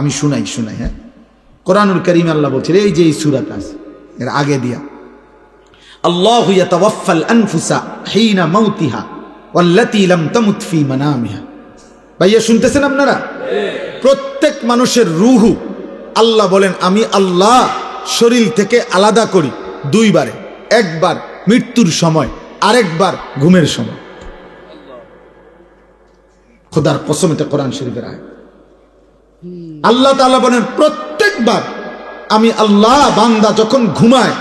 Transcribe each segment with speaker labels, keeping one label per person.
Speaker 1: আমি শুনাই হ্যাঁ, কোরআনুল কারীমে আল্লাহ বলছেন, এই যে এই সূরাটা আছে এর আগে দিয়া, আল্লাহু ইয়াতাওয়াফাল আনফুসা হিনা মাউতিহা ওয়াল্লাতী লাম তামুত ফি মানামিহা। ভাইয়া শুনতেছেন আপনারা? প্রত্যেক মানুষের রূহ আল্লাহ বলেন আমি আল্লাহ শরীর থেকে আলাদা করি দুইবারে, একবার মৃত্যুর সময়, আরেকবার ঘুমের সময়। খোদার কসম, এটা কোরআন শরীফের আয়াত। আল্লাহ তাআলা বলেন প্রত্যেকবার আমি আল্লাহ, বান্দা যখন ঘুমায়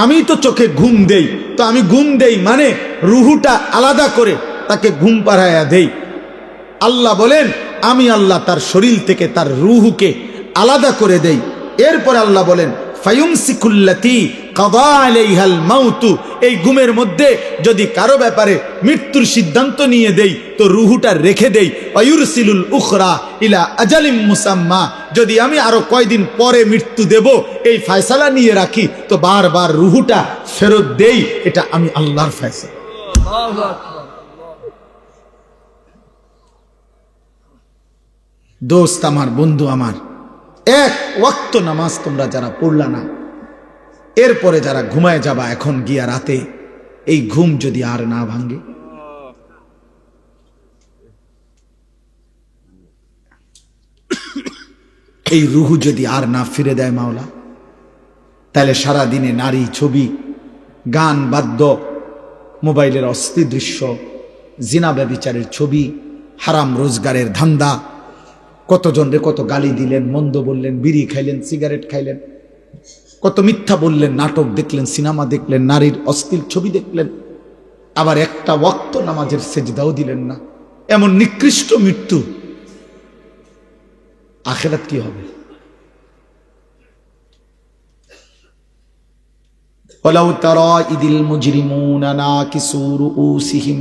Speaker 1: আমি তো চোখে ঘুম দেই, তো আমি ঘুম দেই মানে রুহুটা আলাদা করে তাকে ঘুম পাড়ায়া দেই। আল্লাহ বলেন আমি আল্লাহ তার শরীর থেকে তার রুহুকে আলাদা করে দেই। এরপর আল্লাহ বলেন ফায়ুমসিকুল্লাতী কাদা আলাইহাল মাউতু, এই ঘুমের মধ্যে যদি কারো ব্যাপারে মৃত্যুর সিদ্ধান্ত নিয়ে দেই তো রুহুটা রেখে দেই। ওয়ায়ুরসিলুল উখরা ইলা আজালিম মুসাম্মা, যদি আমি আরো কয়দিন পরে মৃত্যু দেব এই ফয়সালা নিয়ে রাখি তো বারবার রুহুটা ফেরত দেই। এটা আমি আল্লাহর ফয়সালা। দোস্ত আমার, বন্ধু আমার, এক ওয়াক্ত নামাজ তোমরা যারা পড়লা না, এরপরে যারা ঘুমায় যাবা এখন গিয়া রাতে, এই ঘুম যদি আর না ভাঙ্গে, এই রুহু যদি আর না ফিরে দেয় মাওলা, তাহলে সারা দিনে নারী, ছবি, গান, বাদ্য, মোবাইলের অস্থির দৃশ্য, জিনা ব্যভিচারের ছবি, হারাম রোজগারের ধান্দা, কতজনরে কত গালি দিলেন, মন্দ বললেন, বিড়ি খাইলেন, সিগারেট খাইলেন, কত মিথ্যা বললেন, নাটক দেখলেন, সিনেমা দেখলেন, নারীর অশ্লীল ছবি দেখলেন, আবার একটা ওয়াক্ত নামাজের সেজদাও দিলেন না। এমন নিকৃষ্ট মৃত্যু, আখিরাত কি হবে? ওয়ালাউ তারা ইদিল মুজরিমুনা নাকিসু রুউসিহিম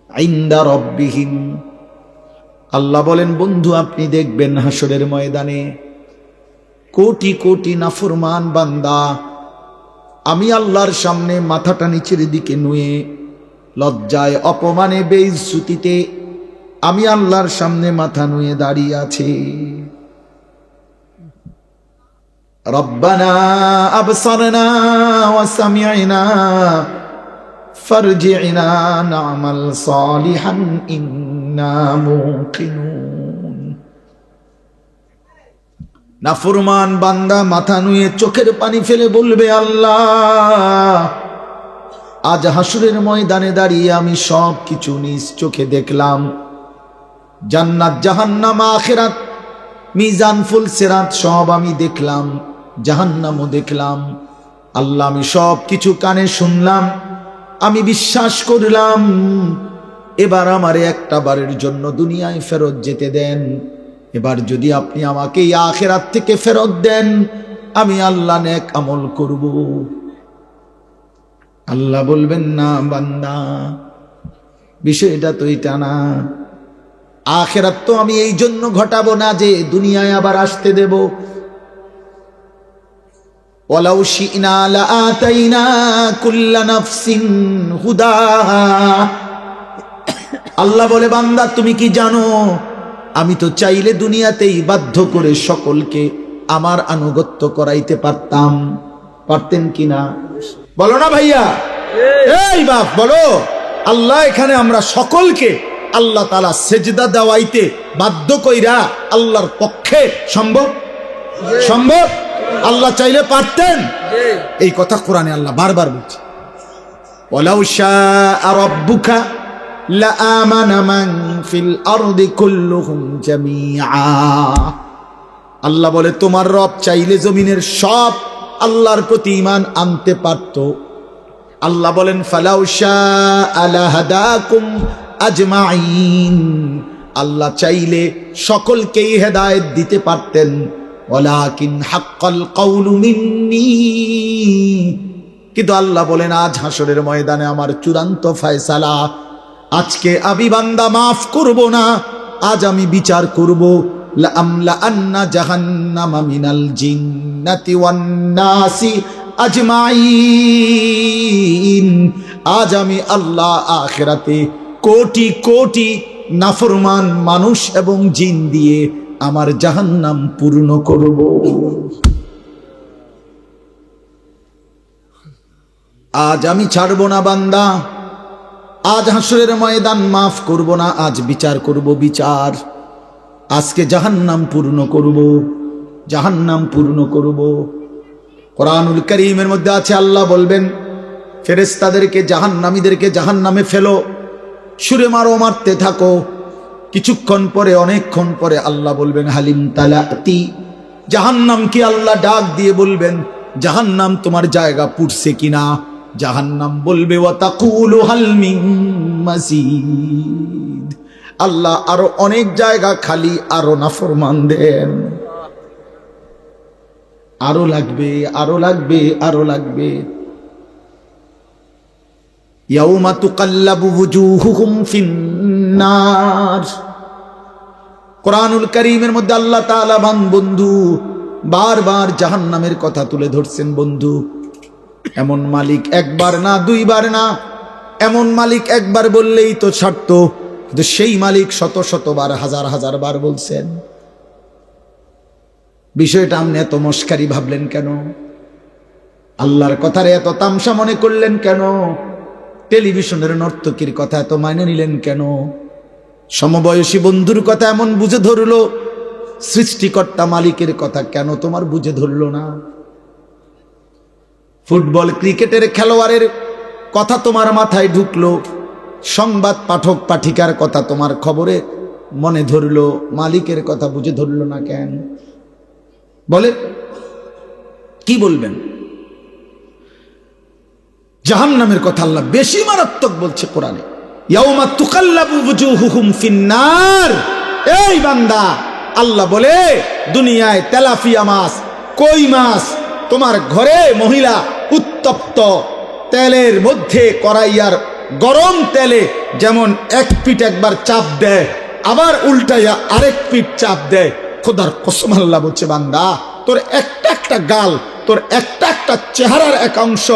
Speaker 1: ইনদা রাব্বিহিম, আল্লাহ বলেন বন্ধু আপনি দেখবেন হাসরের ময়দানে কোটি কোটি নাফরমান বান্দা আমি আল্লাহর সামনে মাথাটা নিচের দিকে নুয়ে, লজ্জায়, অপমানে, বেইজ্জতিতে আমি আল্লাহর সামনে মাথা নুয়ে দাঁড়িয়ে আছে। রব্বানা আবসারনা ওয়া সামি'না ফারজি'না না'মাল সালিহান ইন্না মুকিনুন। নাফরমান বান্দা মাথা নুয়ে চোখের পানি ফেলে বলবে আল্লাহ আজ হাসরের ময়দানে দাঁড়িয়ে আমি সব কিছু নিজ চোখে দেখলাম, জান্নাত, জাহান্নাম, আখিরাত, মিজান, ফুল সিরাত সব আমি দেখলাম, জাহান্নামও দেখলাম। আল্লাহ আমি সব কিছু কানে শুনলাম, আমি বিশ্বাস করলাম, এবার আমারে একটা বারের জন্য দুনিয়ায় ফেরত যেতে দেন। এবার যদি আপনি আমাকে এই আখিরাত থেকে ফেরত দেন আমি আল্লাহ নেক আমল করব। আল্লাহ বলবেন না বান্দা, বিষয়টা তো এটা না, আখিরাত তো আমি এই জন্য ঘটাবো না যে দুনিয়ায় আবার আসতে দেব। ওয়ালাউ শি'না লাআতাইনা কুল্লা নাফসিন হুদাহা, আল্লাহ বলে বান্দা তুমি কি জানো আমি তো চাইলে দুনিয়াতেই বাধ্য করে সকলকে আমার আনুগত্য করাইতে পারতাম। পারতেন কিনা বলো না ভাইয়া? এই বাপ বলো, আল্লাহ এখানে আমরা সকলকে আল্লাহ তাআলা সেজদা দেওয়াইতে বাধ্য কইরা আল্লাহর পক্ষে সম্ভব? সম্ভব? আল্লাহ চাইলে পারতেন। এই কথা কোরআনে আল্লাহ বারবার বলছে, ওয়ালাউ শাআ রাব্বুকা লাআমানা মান ফিল আরদি কুল্লুহুম জামিআ। আল্লাহ বলে তোমার রব চাইলে জমিনের সব আল্লাহর প্রতি ঈমান আনতে পারত। আল্লাহ বলেন ফালাউ শাআ লাহাদাকুম আজমাইন, আল্লাহ চাইলে সকলকেই হেদায়েত দিতে পারতেন। ওয়ালাকিন হাক্কাল কাউলু মিন্নী, কিন্তু আল্লাহ বলেন আজ হাসরের ময়দানে আমার চূড়ান্ত ফয়সালা, আজকে আমি বান্দা মাফ করব না, আজ আমি বিচার করব। লাআমলা আন্না জাহান্নামা মিনাল জিন্নাতি ওয়ান নাসি আজমাইন, আজ আমি আল্লাহ আখিরাতে কোটি কোটি নাফরমান মানুষ এবং জিন দিয়ে আমার জাহান্নাম পূর্ণ করব। আজ আমি ছাড়ব না বান্দা, আজ হাসরের ময়দান মাফ করব না, আজ বিচার করব বিচার। আজকে জাহান্নাম পূর্ণ করব, জাহান্নাম পূর্ণ করব। কোরআনুল কারীমের মধ্যে আছে, আল্লাহ বলবেন ফেরেশতাদেরকে জাহান্নামীদেরকে জাহান্নামে ফেলো, সুরে মারো, মারতে থাকো। কিছুক্ষণ পরে, অনেকক্ষণ পরে আল্লাহ বলবেন হালিম তালাতি, জাহান্নামকে আল্লাহ ডাক দিয়ে বলবেন জাহান্নাম তোমার জায়গা পুড়ছে কিনা। জাহান্নাম বলবে ওয়া তাকুলু হাল মিন মাজিদ, আল্লাহ আরো অনেক জায়গা খালি, আরো নাফরমান দেন, আরো লাগবে, আরো লাগবে, আরো লাগবে। ইয়াউমা তুকাল্লাবু ওয়ুজুহুহুম ফিন্নার। কোরআনুল কারীমের মধ্যে আল্লাহ তাআলা বন্ধু বারবার জাহান্নামের কথা তুলে ধরছেন। বন্ধু, এমন মালিক একবার না, দুইবার না, এমন মালিক একবার বললেই তো ছাড়তো, কিন্তু সেই মালিক শত শতবার, হাজার হাজার বার বলছেন। বিষয়টা আপনি এত মস্কারি ভাবলেন কেন? আল্লাহর কথারে এত তামসা মনে করলেন কেন? টেলিভিশনের নর্তকীর কথা এত মাইনে নিলেন কেন? সমবয়সী বন্ধুর কথা এমন বুঝে ধরলো, সৃষ্টিকর্তা মালিকের কথা কেন তোমার বুঝে ধরলো না? ফুটবল ক্রিকেটের খেলোয়াড়ের কথা তোমার মাথায় ঢুকলো, সংবাদ পাঠক পাঠিকার কথা তোমার খবরে মনে ধরলো, মালিকের কথা বুঝে ধরলো না কেন? বলে কি বলবেন? জাহান্নামের কথা আল্লাহ বেশি মারাত্মক বলছে কোরআনে, ইয়াউমা তুকাল্লাবু ওয়ুজুহুহুম ফিন্নার। এই বান্দা, আল্লাহ বলে দুনিয়ায় তেলাপিয়া মাছ, কই মাছ তোমার ঘরে মহিলা উত্তপ্ত তেলের মধ্যে, কড়াইয়ার গরম তেলে যেমন এক পিঠ একবার চাপ দেয়, আবার উল্টাইয়া আরেক পিঠ চাপ দেয়, খোদার কসম আল্লাহ বলছে বান্দা, তোর একটা একটা গাল, তোর একটা একটা চেহারার এক অংশ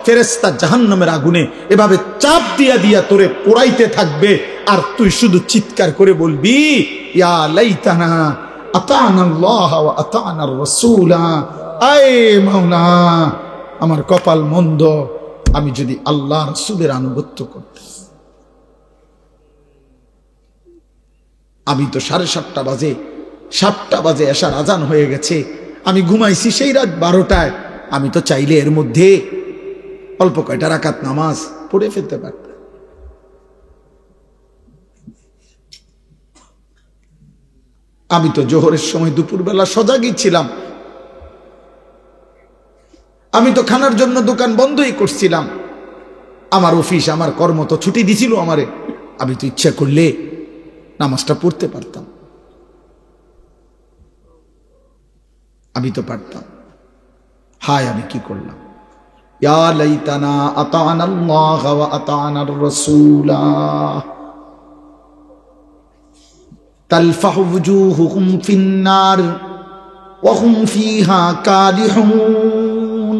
Speaker 1: ফেরেশতা জাহান্নামের আগুনে এভাবে চাপ দিয়া দিয়া তোরে পোড়াইতে থাকবে, আর তুই শুধু চিৎকার করে বলবি ইয়া লাইতানা আতানাল্লাহ ওয়া আতানার রাসূলা। আয় মাওলা, আমার কপাল মন্দ, আমি যদি আল্লাহ রাসূলের আনুগত্য করতাম। আমি তো 7:30 বাজে, 7টা বাজে এশার আজান হয়ে গেছে, আমি ঘুমাইছি সেই রাত 12টায়। আমি তো চাইলে এর মধ্যে অল্প কয়টা রাকাত নামাজ পড়ে ফেলতে পারতাম। আমি তো জোহরের সময় দুপুরবেলা সজাগই ছিলাম, আমি তো খানার জন্য দোকান বন্ধই করছিলাম, আমার অফিস, আমার কর্ম তো ছুটি দিছিল আমারে, আমি তো ইচ্ছা করলে নামাজটা পড়তে পারতাম, আমি তো পারতাম। হায় আমি কি করলাম! ইয়া লাইতানা আতানাল্লাহ ওয়া আতানার রাসূলা তালফাহু ওয়ুজুহুহুম ফিন্নার ওয়া হুম ফিহা কালিহুন।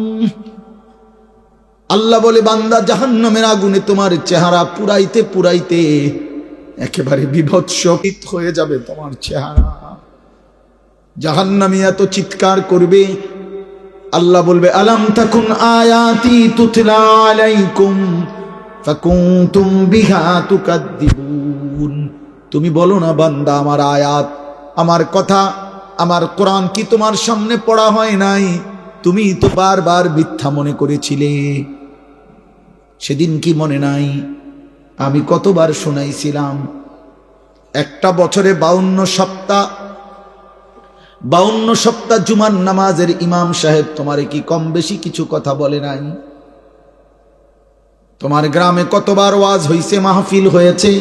Speaker 1: আল্লাহ বলে বান্দা, জাহান্নামের আগুনে তোমার চেহারা পুরাইতে পুরাইতে একেবারে বিভৎসিত হয়ে যাবে তোমার চেহারা। জাহান্নামী এত চিৎকার করবে, আল্লাহ বলবে আলাম তাকুন আয়াতি তুতলা আলাইকুম ফাকুনতুম বিহা তুকাদ্দিবুন। তুমি বলো না বান্দা, আমার আয়াত, আমার কথা, আমার কোরআন কি তোমার সামনে পড়া হয় নাই? তুমি তো বারবার মিথ্যা মনে করেছিলে। সেদিন কি মনে নাই আমি কতবার শোনাইছিলাম? একটা বছরে 52 সপ্তাহ জুমার নামাজের ইমাম সাহেব তোমারে কি কম বেশি কিছু কথা বলে নাই? তোমার গ্রামে কতবার ওয়াজ হইছে, মাহফিল হয়েছে,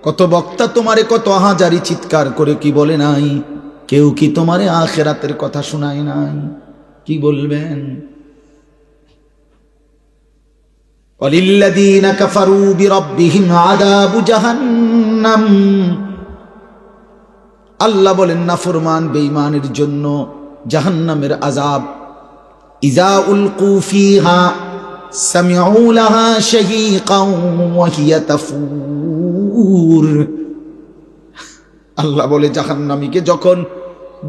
Speaker 1: কত বক্তা তোমারে কত হাজারি চিৎকার করে কি বলে নাই? কেউ কি তোমারে আখিরাতের কথা শোনায় নাই? কি বলবেন? ওয়ালিল্লাযীনা কাফারু বিরাব্বিহিম আযাবু জাহান্নাম। আল্লাহ বলেন নাফরমান বেঈমানের জন্য জাহান্নামের আযাব। ইযা উলকু ফিহা সামিউ লাহা শাহীকান ওয়া হিয়া তাফুর। আল্লাহ বলে জাহান্নামীকে যখন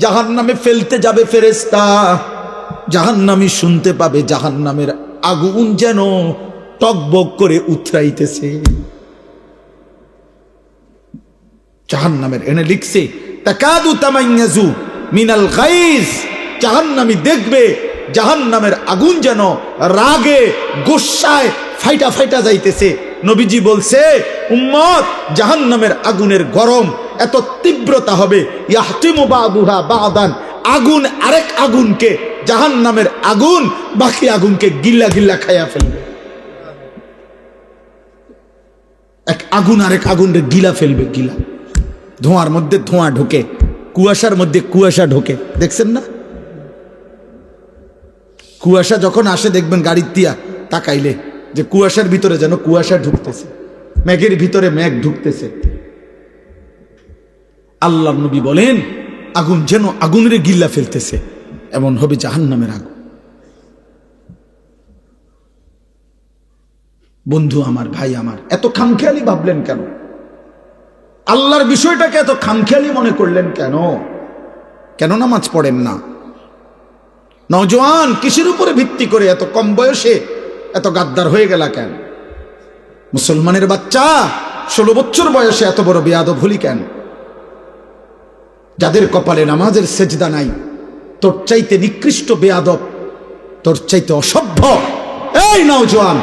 Speaker 1: জাহান্নামে ফেলতে যাবে ফেরেশতা, জাহান্নামী শুনতে পাবে জাহান্নামের আগুন যেন টকবক করে উথরাইতেছে। জাহান্নামের এনে লিখছে তাকাদু তামাইয়াজু মিনাল গাইজ, জাহান্নামী দেখবে জাহান্নামের আগুন যেন রাগে গোসায় ফাইটা ফাইটা যাইতেছে। নবীজি বলছে উম্মত জাহান্নামের আগুনের গরম এত তীব্রতা হবে, ইয়াহতিমু বাদুহা বাদান, আগুন আরেক আগুনকে, জাহান্নামের আগুন বাকি আগুনকে গিল্লা গিল্লা খাইয়া ফেলবে। এক আগুন আরেক আগুনকে গিলা ফেলবে, গিলা। ধোঁয়ার মধ্যে ধোঁয়া ঢোকে, কুয়াশার মধ্যে কুয়াশা ঢোকে, দেখছেন না? কুয়াশা যখন আসে দেখবেন গাড়ির দিয়া তাকাইলে যে কুয়াশার ভিতরে যেন কুয়াশা ঢুকতেছে, মেঘের ভিতরে মেঘ ঢুকতেছে। আল্লাহর নবী বলেন আগুন যেন আগুনের গিল্লা ফেলতেছে, এমন হবে জাহান্নামের আগুন। বন্ধু আমার, ভাই আমার, এত খামখেয়ালি ভাবলেন কেন? আল্লাহর বিষয়টাকে এত খামখেয়ালি মনে করলেন কেন? কেন নামাজ পড়েন না? নওজোয়ান কিসের উপরে ভিত্তি করে এত কম বয়সে এত গাদ্দার হয়ে গেল কেন? মুসলমানের বাচ্চা 16 বছর বয়সে এত বড় বেয়াদব হলি কেন? যাদের কপালে নামাজের সেজদা নাই, তোর চাইতে নিকৃষ্ট বেয়াদব, তোর চাইতে অসভ্য এই নওজোয়ান,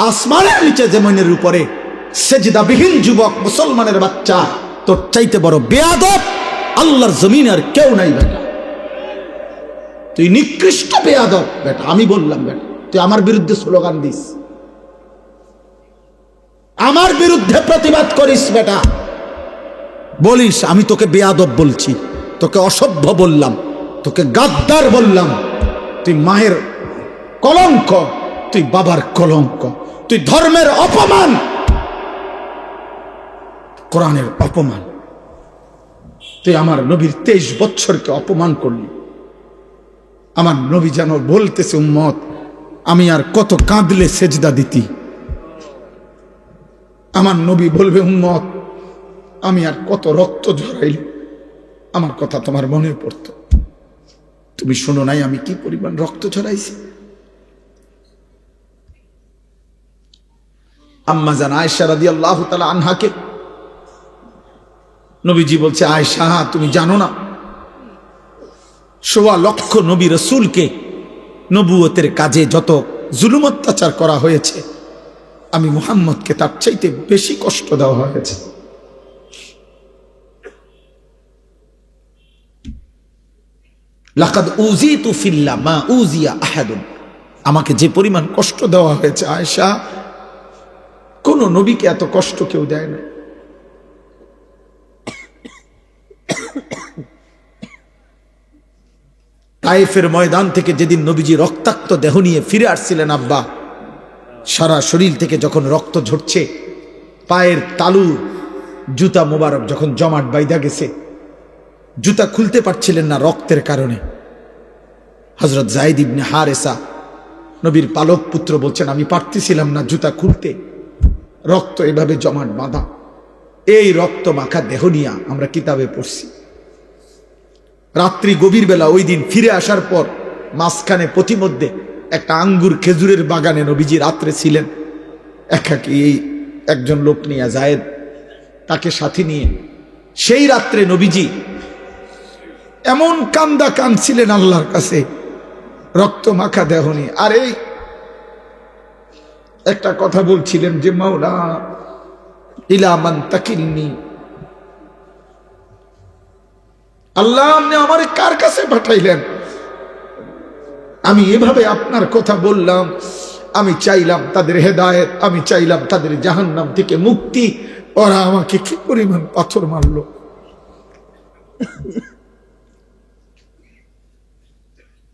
Speaker 1: আসমানের নিচে জমিনের উপরে সেজদাবিহীন যুবক মুসলমানের বাচ্চা, তোর চাইতে বড় বেয়াদব আল্লাহর জমিনে আর কেউ নাই বেটা। তুই নিকৃষ্ট বেয়াদব বেটা, আমি বললাম বেটা। তুই আমার বিরুদ্ধে স্লোগান দিস, আমার বিরুদ্ধে প্রতিবাদ করিস বেটা, বলিস আমি তোকে বেয়াদব বলছি, তোকে অসভ্য বললাম, তোকে গাদ্দার বললাম, তুই মায়ের কলঙ্ক, তুই বাবার কলঙ্ক, তুই ধর্মের অপমান, কোরআনের অপমান, তুই আমার নবীর 23 বছরকে অপমান করলি। আমার নবী যেন বলতেছে উম্মত আমি আর কত কাঁদলে সেজদা দিতি। আমার নবী বলবে উম্মত আমি আর কত রক্ত ঝরাইলে আমার কথা তোমার মনে পড়ত। তুমি শোনো নাই আমি কি পরিমাণ রক্ত ঝরাইছি। আম্মা জান আয়েশা রাদিয়াল্লাহু তাআলা আনহাকে নবীজি বলছে আয়েশা তুমি জানো না 1.25 লক্ষ নবী রাসূলকে নবুয়তের কাজে যত জুলুম অত্যাচার করা হয়েছে, আমি মুহাম্মদকে তার চাইতে বেশি কষ্ট দেওয়া হয়েছে। লাকাদ উযিতু ফিল্লাহ মা উযিয়া আহাদুন, আমাকে যে পরিমাণ কষ্ট দেওয়া হয়েছে আয়েশা, কোন নবীকে এত কষ্ট কেউ দেয় না। তায়েফের ময়দান থেকে যেদিন নবীজি রক্তাক্ত দেহ নিয়ে ফিরে আসছিলেন, আব্বা সারা শরীর থেকে যখন রক্ত ঝরছে, পায়ের তালু জুতা মোবারক যখন জমাট বাইধা গেছে, জুতা খুলতে পারছিলেন না রক্তের কারণে। হযরত যায়েদ ইবনে হারেসা নবীর পালক পুত্র বলছেন আমি পারতেছিলাম না জুতা খুলতে, রক্ত এভাবে জমাট বাঁধা। এই রক্ত মাখা দেহ নিয়ে আমরা কিতাবে পড়ছি। রাত্রি গভীর বেলা ওই দিন ফিরে আসার পর মাঝখানে পথিমধ্যে একটা আঙ্গুর খেজুরের বাগানে নবীজি রাত্রে ছিলেন একাকী। এই একজন লোক নিয়ে যায়েদ তাকে সাথে নিয়ে সেই রাত্রে নবীজি এমন কান্দা কাঁদছিলেন আল্লাহর কাছে রক্ত মাখা দেহ নিয়ে। আর এই একটা কথা বলছিলেন যে মাওলা ইলা মান তাকিলনি, আল্লাহ আপনি আমারে কার কাছে পাঠাইলেন? আমি এভাবে আপনার কথা বললাম, আমি চাইলাম তাদের হেদায়েত, আমি চাইলাম তাদের জাহান্নাম থেকে মুক্তি, ওরা আমাকে কি পরিমাণ পাথর মারলো।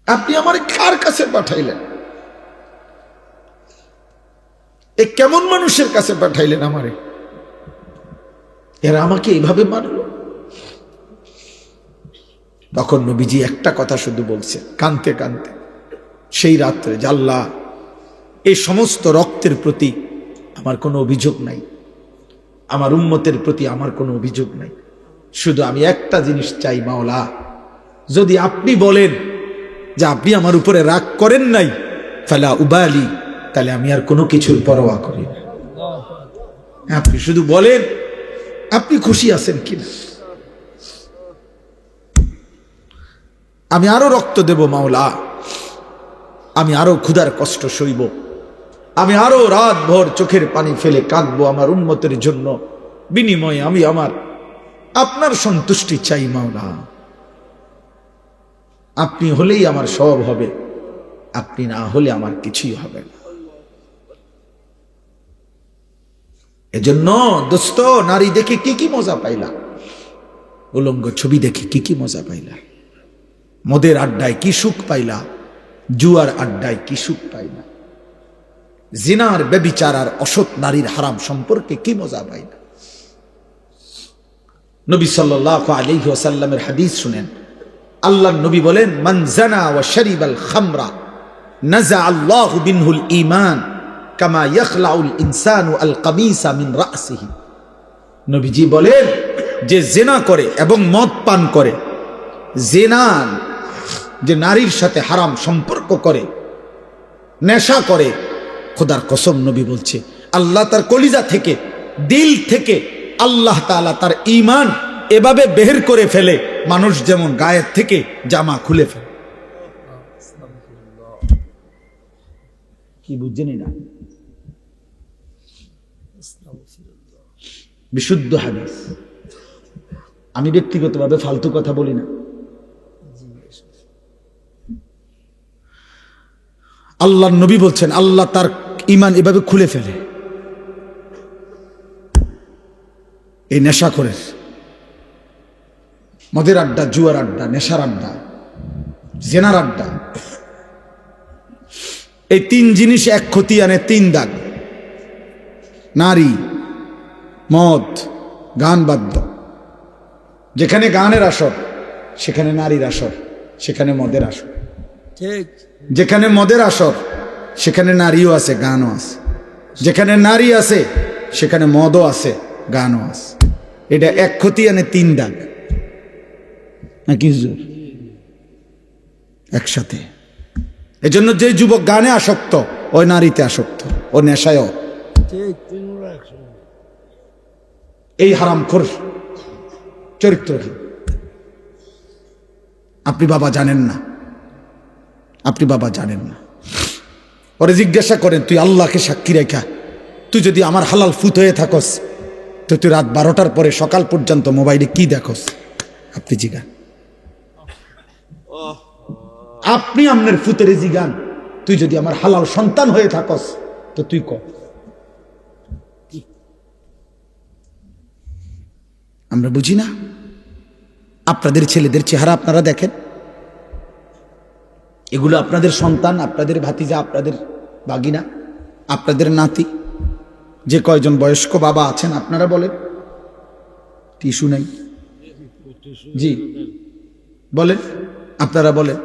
Speaker 1: আপনি আমারে কার কাছে পাঠাইলেন? এ কেমন মানুষের কাছে পাঠাইলেন আমারে? এরা আমাকে এইভাবে মারলো। তখন নবীজি একটা কথা শুধু বলছে কাঁদতে কাঁদতে সেই রাত্রে, যে আল্লাহ এই সমস্ত রক্তের প্রতি আমার কোনো অভিযোগ নাই, আমার উম্মতের প্রতি আমার কোনো অভিযোগ নাই, শুধু আমি একটা জিনিস চাই মাওলা, যদি আপনি বলেন যে আপনি আমার উপরে রাগ করেন নাই, ফালা উবালি, তাহলে আমি আর কোনো কিছুর পরোয়া করি না। আপনি শুধু বলেন আপনি খুশি আছেন কিনা, আমি আরো রক্ত দেব মাওলা, আমি আরো ক্ষুধার কষ্ট সইব, আমি আরো রাত ভর চোখের পানি ফেলে কাঁদবো আমার উম্মতের জন্য, বিনিময়ে আমি আমার আপনার সন্তুষ্টি চাই মাওলা। আপনি হলেই আমার সব হবে, আপনি না হলে আমার কিছুই হবে না। এজন্য দোস্ত, নারী দেখে কি কি মজা পাইলা, উলঙ্গ ছবি দেখে কি কি মজা পাইলা, মদের আড্ডায় কি সুখ পাইলা, জুয়ার আড্ডায় কি সুখ পাইলা, জিনার ব্যভিচার আর অসৎ নারীর হারাম সম্পর্কে কি মজা পাইলা। নবী সাল্লাল্লাহু আলাইহি ওয়াসাল্লামের হাদিস শুনেন, আল্লাহর নবী বলেন, মান জানা ওয়া শারিবাল খামরা নাযা আল্লাহু বিনহুল ঈমান কামা ইয়াখলাউল ইনসানু আল কামিসা মিন রাসিহি। নবীজি বলেন, যে জিনা করে এবং মদ পান করে, জিনা যে নারীর সাথে হারাম সম্পর্ক করে, নেশা করে, খোদার কসম নবী বলছে আল্লাহ তার কলিজা থেকে, দিল থেকে আল্লাহ তাআলা তার ঈমান এভাবে বের করে ফেলে, মানুষ যেমন গায়ের থেকে জামা খুলে ফেলে। কি বুঝছেন না? বিশুদ্ধ হাদিস। আমি ব্যক্তিগতভাবে ফালতু কথা বলি না। আল্লাহর নবী বলছেন আল্লাহ তার ঈমান এভাবে খুলে ফেলে। এই নেশা করে, মদের আড্ডা, জুয়ার আড্ডা, নেশার আড্ডা, জেনার আড্ডা, এই তিন জিনিস এক ক্ষতি আনে, তিন দাগ। নারী, মদ, গান বাদ্য। যেখানে গানের আসর সেখানে নারীর আসর, সেখানে মদের আসর। ঠিক, যেখানে মদের আসর সেখানে নারীও আছে, গানও আছে। যেখানে নারী আছে সেখানে মদও আছে, গানও আছে। এটা এক ক্ষতি আনে, তিন দাগ নাকি একসাথে। এজন্য যে যুবক গানে আসক্ত, ওই নারীতে আসক্ত, ও নেশায়ও। এই হারামখোর চরিত্রহীন। আপনি বাবা জানেন না, আপনি বাবা জানেন না। ওরে জিজ্ঞাসা করেন, তুই আল্লাহকে সাক্ষী রেখা, তুই যদি আমার হালাল ফুত হয়ে থাকস, তো তুই রাত 12টার পরে সকাল পর্যন্ত মোবাইলে কি দেখস? আপনি জিগান, আপনি আপনার ফুতের জিগান, তুই যদি আমার হালাল সন্তান হয়ে থাকস, তো তুই ক। আমরা বুঝি না? আপনাদের ছেলেদের চেহারা আপনারা দেখেন, এগুলো আপনাদের সন্তান, আপনাদের ভাতিজা, আপনাদের ভাগিনা, আপনাদের নাতি। যে কয়জন বয়স্ক বাবা আছেন আপনারা বলেন, টিস্যু নাই? জি বলেন, আপনারা বলেন।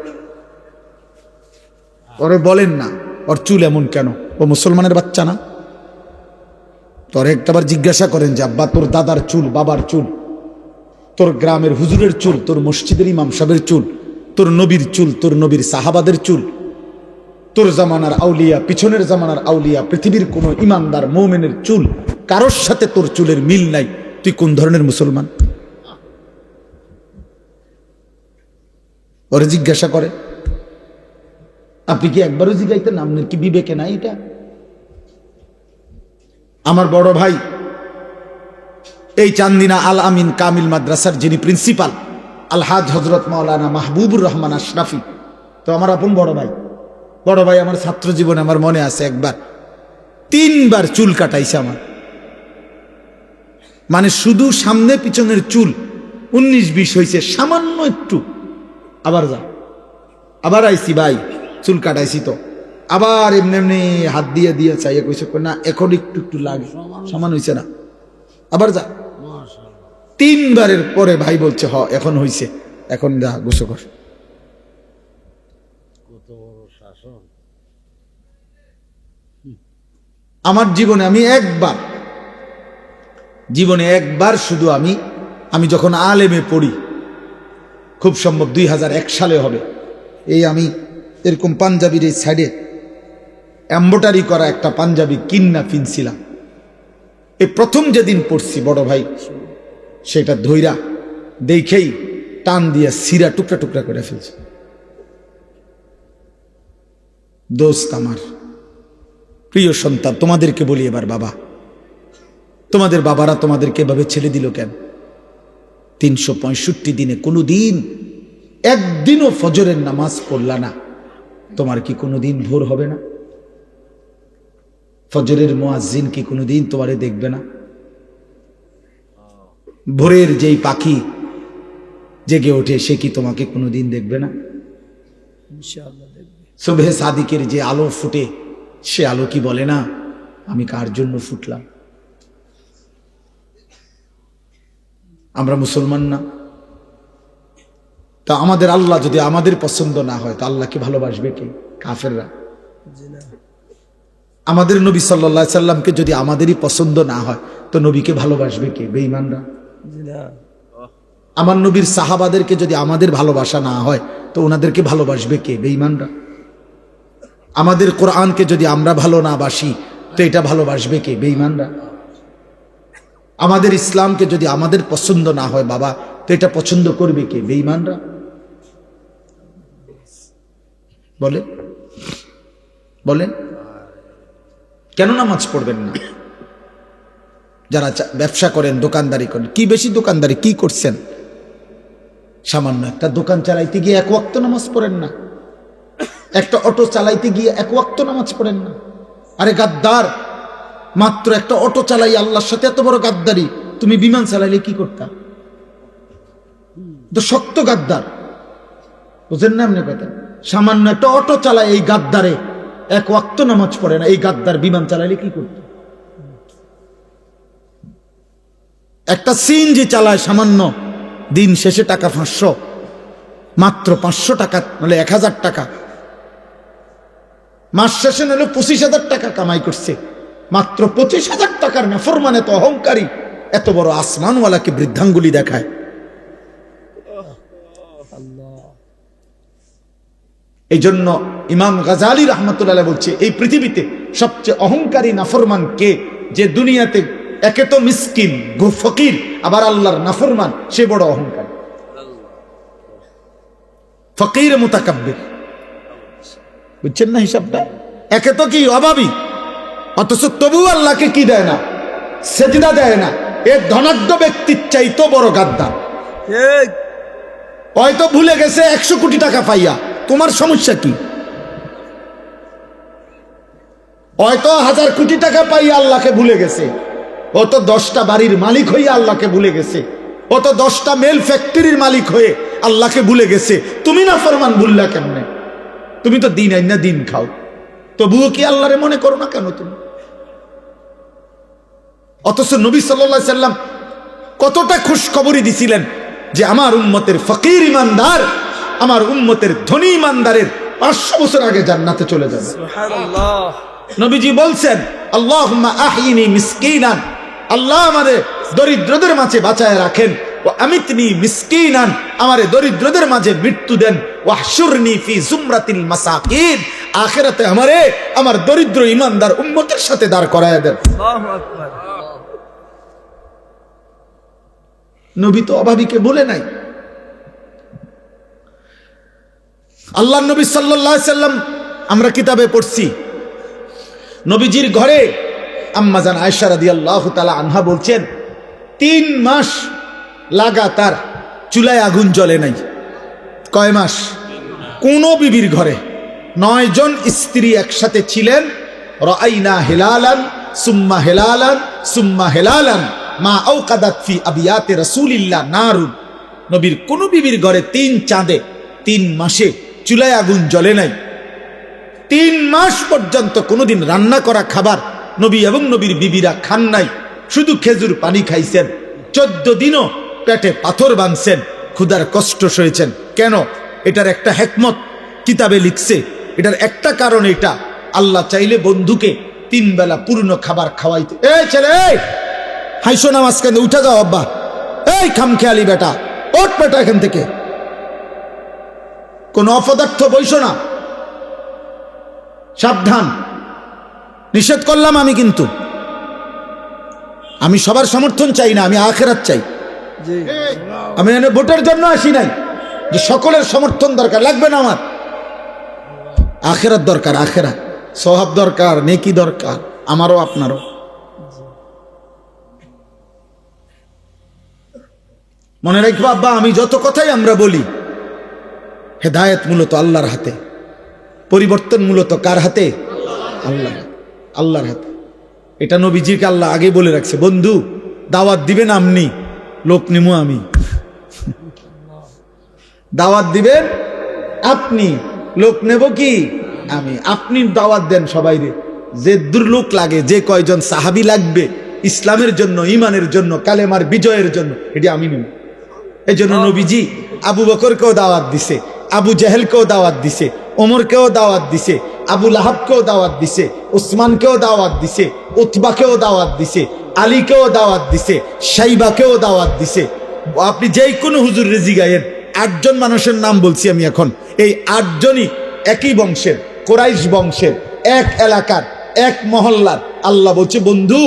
Speaker 1: ওরে বলেন না, ওর চুল এমন কেন? ও মুসলমানের বাচ্চা না? তোর একটাবার জিজ্ঞাসা করেন যে আব্বা, তোর দাদার চুল, বাবার চুল, তোর গ্রামের হুজুরের চুল, তোর মসজিদের ইমাম সাহেবের চুল, তোর নবীর চুল, তোর নবীর সাহাবাদের চুল, তোর জামানার আউলিয়া, পিছনের জামানার আউলিয়া, পৃথিবীর কোন ইমানদার মুমিনের চুল, কারোর সাথে তোর চুলের মিল নাই। তুই কোন ধরনের মুসলমান? ওরে জিজ্ঞাসা করে। আপনি কি একবারও জিজ্ঞাইতেন? আপনার কি বিবেকে নাই এটা? আমার বড় ভাই এই চান্দিনা আল আমিন কামিল মাদ্রাসার যিনি প্রিন্সিপাল, আলহাজ হজরত মাওলানা মাহবুবুর রহমান আশরাফি, তো আমার আপন বড় ভাই। বড় ভাই আমার ছাত্র জীবনে আমার মনে আছে একবার 3 বার চুল কাটাইছে আমার, মানে শুধু সামনে পিছনের চুল 19-20 হয়েছে, সামান্য একটু। আবার যা, আবার আইসি ভাই, চুল কাটাইছি তো, আবার এমনি এমনি হাত দিয়ে দিয়ে চাইয়া কইছে না এখন একটু একটু লাগে, সমান হয়েছে না, আবার যা। 3 বারের পরে ভাই বলছে হ এখন হইছে, এখন যা গোসল কর। আমার জীবনে আমি একবার, জীবনে একবার শুধু আমি আমি যখন আলেমে পড়ি, খুব সম্ভব 2001 সালে হবে, এই আমি এরকম পাঞ্জাবির এই সাইডে এম্বোটারি করা একটা পাঞ্জাবি কিন্না ফিনছিলাম। এই প্রথম যেদিন পড়ছি বড় ভাই, সেটা ধইরা দেখেই টান দিয়া সিরা টুকরা টুকরা করে ফেলছে। দোস্ত আমার, প্রিয় সন্তান, তোমাদেরকে বলি এবার, বাবা, তোমাদের বাবারা তোমাদেরকে এভাবে ছেড়ে দিল কেন? 365 দিনে কোনো দিন একদিনও ফজরের নামাজ পড়লা না, তোমার কি কোনো দিন ভোর হবে না? ফজরের মুয়াজ্জিন কি কোনো দিন তোমারে দেখবে না? ভোরের যেই পাখি জেগে ওঠে সে কি তোমাকে কোনো দিন দেখবে না? ইনশাআল্লাহ দেখবে। সুবহে সাদিকের যে আলো ফুটে, সে আলো কি বলে না আমি কার জন্য ফুটলাম? আমরা মুসলমান না? তা আমাদের আল্লাহ যদি আমাদের পছন্দ না হয়, তা আল্লাহকে ভালোবাসবে কে? কাফেররা। আমাদের নবী সাল্লাল্লাহু আলাইহি সাল্লামকে যদি আমাদেরই পছন্দ না হয়, তো নবীকে ভালোবাসবে কে? বেঈমানরা। আমার নবীর সাহাবাদেরকে যদি আমাদের ভালোবাসা না হয়, তো ওনাদেরকে ভালোবাসবে কে? বেঈমানরা। আমাদের কোরআনকে যদি আমরা ভালো না বাসি, তো এটা ভালোবাসবে কে? বেঈমানরা। আমাদের ইসলামকে যদি আমাদের পছন্দ না হয় বাবা, তো এটা পছন্দ করবে কে? বেঈমানরা। বলেন বলেন, কেন নামাজ পড়বেন না? যারা ব্যবসা করেন, দোকানদারি করেন, কি বেশি দোকানদারি কি করছেন? সামান্য একটা দোকান চালাইতে গিয়ে 1 ওয়াক্ত নামাজ পড়েন না, একটা অটো চালাইতে গিয়ে 1 ওয়াক্ত নামাজ পড়েন না। আরে গাদ্দার, মাত্র একটা অটো চালাই আল্লাহর সাথে এত বড় গাদ্দারি, তুমি বিমান চালাইলে কি করতা? তো শক্ত গাদ্দার, বুঝেন না এমনি কথা? সামান্য একটা অটো চালায় এই গাদ্দারে 1 ওয়াক্ত নামাজ পড়ে না, এই গাদ্দার বিমান চালাইলে কি করত? একটা সিএনজি চালায় সামান্য, দিন শেষে টাকা 500, মাত্র 500 টাকা মানে 1000 টাকা, মাস শেষে নাহলে 25,000 টাকা কামাই করছে, মাত্র 25,000 টাকার নাফরমান, এত অহংকারী, এত বড় আসমানওয়ালাকে বৃদ্ধাঙ্গুলি দেখায়। এই জন্য ইমাম গাজালি রাহমাতুল্লাহ বলছে, এই পৃথিবীতে সবচেয়ে অহংকারী নাফরমান কে? যে দুনিয়াতে একে তো মিসকিন ফকির, আবার আল্লাহর নাফরমান, সে বড় অহংকারী। ফকির মুতাকাব্বির, বুঝছেন না হিসাবটা? একে তো কি অভাবী, অথচ তবু আল্লাহকে কি দেয় না? সেজদা দেয় না। এ ধনাঢ্য ব্যক্তির চাইতো বড় গাদ্দার। হয়তো ভুলে গেছে 100 কোটি টাকা পাইয়া, তোমার সমস্যা কি? হয়তো 1000 কোটি টাকা পাইয়া আল্লাহকে ভুলে গেছে, ও তো 10টা বাড়ির মালিক হইয়া আল্লাহকে ভুলে গেছে, ও তো 10টা মেল ফ্যাক্টরির মালিক হয়ে আল্লাহকে ভুলে গেছে। তুমি না ফরমান ভুললা কেমনে? তুমি তো দিন আইনা দিন খাও, তবুও কি আল্লাহরে মনে করো না কেন তুমি? অথচ নবী সাল্লাল্লাহু আলাইহি সাল্লাম কতটা খুশখবরি দিছিলেন যে আমার উম্মতের ফকির ইমানদার, আমার উম্মতের ধনী ইমানদারের 500 বছর আগে জান্নাতে চলে যাবে। সুবহানাল্লাহ। নবীজি বলছেন, আল্লাহুম্মা আহিনি মিসকিনান, আল্লাহ আমারে দরিদ্রদের মাঝে বাঁচায় রাখেন, ওয়া আমিতনি মিসকিনান, আমারে দরিদ্রদের মাঝে মৃত্যু দেন, ওয়াহশুরনি ফি জুমরাতিল মাসাকিন, আখিরাতে আমারে আমার দরিদ্র ইমানদার উম্মতের সাথে দাঁড় করায় দেন। আল্লাহু আকবার। নবী তো অভাবীকে বলে নাই। আল্লাহর নবী সাল্লাল্লাহু আলাইহি সাল্লাম, আমরা কিতাবে পড়ছি, নবীজির ঘরে আম্মা জান আয়েশা রাদিয়াল্লাহু তাআলা আনহা বলছেন, 3 মাস লাগাতার চুলায় আগুন জ্বলে নাই। কয় মাস? কোন বিবির ঘরে 9 জন স্ত্রী একসাথে ছিলেন। রাআইনা হিলালান সুম্মা হিলালান সুম্মা হিলালান মা আওকাদাত ফি আবিয়াতি রাসূলিল্লাহ নারুন। নবীর কোন বিবির ঘরে 3 চাঁদে 3 মাসে চুলায় আগুন জ্বলে নাই। 3 মাস পর্যন্ত কোনোদিন রান্না করা খাবার নবী এবং নবীর বিবিরা খান নাই, শুধু খেজুর পানি খাইছেন। 14 দিনও পেটে পাথর বাঁধছেন, ক্ষুধার কষ্ট সয়েছেন। কেন? এটার একটা হিকমত কিতাবে লিখছে। এটার একটা কারণ এটা, আল্লাহ চাইলে বন্ধুকে 3 বেলা পূর্ণ খাবার খাওয়াইতে। এই ছেলে, হাইসো না মাঝখানে, উঠে যাও আব্বা, এই খামখেয়ালি বেটা, ওঠ বেটা এখান থেকে, কোন অপদার্থ বইস না, সাবধান, নিষেধ করলাম আমি। কিন্তু আমি সবার সমর্থন চাই না, আমি আখিরাত চাই। আমি এখানে ভোটের জন্য আসি নাই যে সকলের সমর্থন দরকার, লাগবে না আমার। আখিরাত দরকার, আখিরাত, সওয়াব দরকার, নেকি দরকার, আমারও আপনারও। মনে রাখবো আব্বা, আমি যত কথাই আমরা বলি, হেদায়েত মূলত আল্লাহর হাতে, পরিবর্তন মূলত কার হাতে? আল্লাহ, আল্লাহর হাতে। এটা নবীজিকে আল্লাহ আগে বলে রাখছে, বন্ধু দাওয়াত দিবেন আপনি, লোক নিমু আমি। দাওয়াত দিবেন আপনি, লোক নেব কি আমি। আপনি দাওয়াত দেন সবাই রে, যে দুর্লোক লাগে, যে কয়জন সাহাবী লাগবে ইসলামের জন্য, ইমানের জন্য, কালেমার বিজয়ের জন্য, এটি আমি নেব। এই জন্য নবীজি আবু বকরকেও দাওয়াত দিছে, আবু জেহেলকেও দাওয়াত দিছে, ওমরকেও দাওয়াত দিছে, আবু লাহাবকেও দাওয়াত দিছে, উসমানকেও দাওয়াত দিছে, উতবাকেও দাওয়াত দিছে, আলীকেও দাওয়াত দিছে, শাইবাকেও দাওয়াত দিছে। আপনি যেই কোনো হুজুর রেজি গায়েন, 8 জন মানুষের নাম বলছি আমি এখন, এই 8 জনই একই বংশের, কোরাইশ বংশের, এক এলাকার, এক মহল্লার। আল্লাহ বলছে, বন্ধু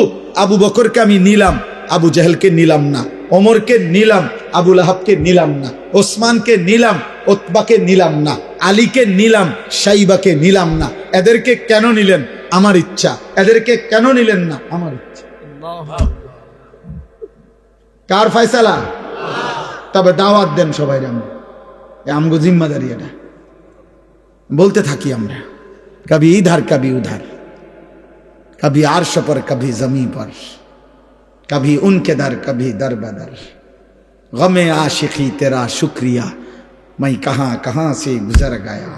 Speaker 1: আবু বকরকে আমি নিলাম, আবু জেহেলকে নিলাম না, ওমরকে নিলাম, আবু লাহাবকে নিলাম না, ওসমানকে নিলাম, উতবাকে নিলাম না, আলীকে নিলাম, শাইবাকে নিলাম না। এদেরকে কেন নিলেন? আমার ইচ্ছা। এদেরকে কেন নিলেন না? আমার ইচ্ছা। কার ফয়সালা? তবে দাওয়াত দেন সবাই, আমগো জিম্মাদারি এটা। বলতে থাকি আমরা, কবি ইধার কবি উধার, কবি আরশ पर कभी जमी पर, कभी उनके दर कभी दर बदर, गमे आशिकी तेरा शुक्रिया मैं कहां कहां से गुजर गया,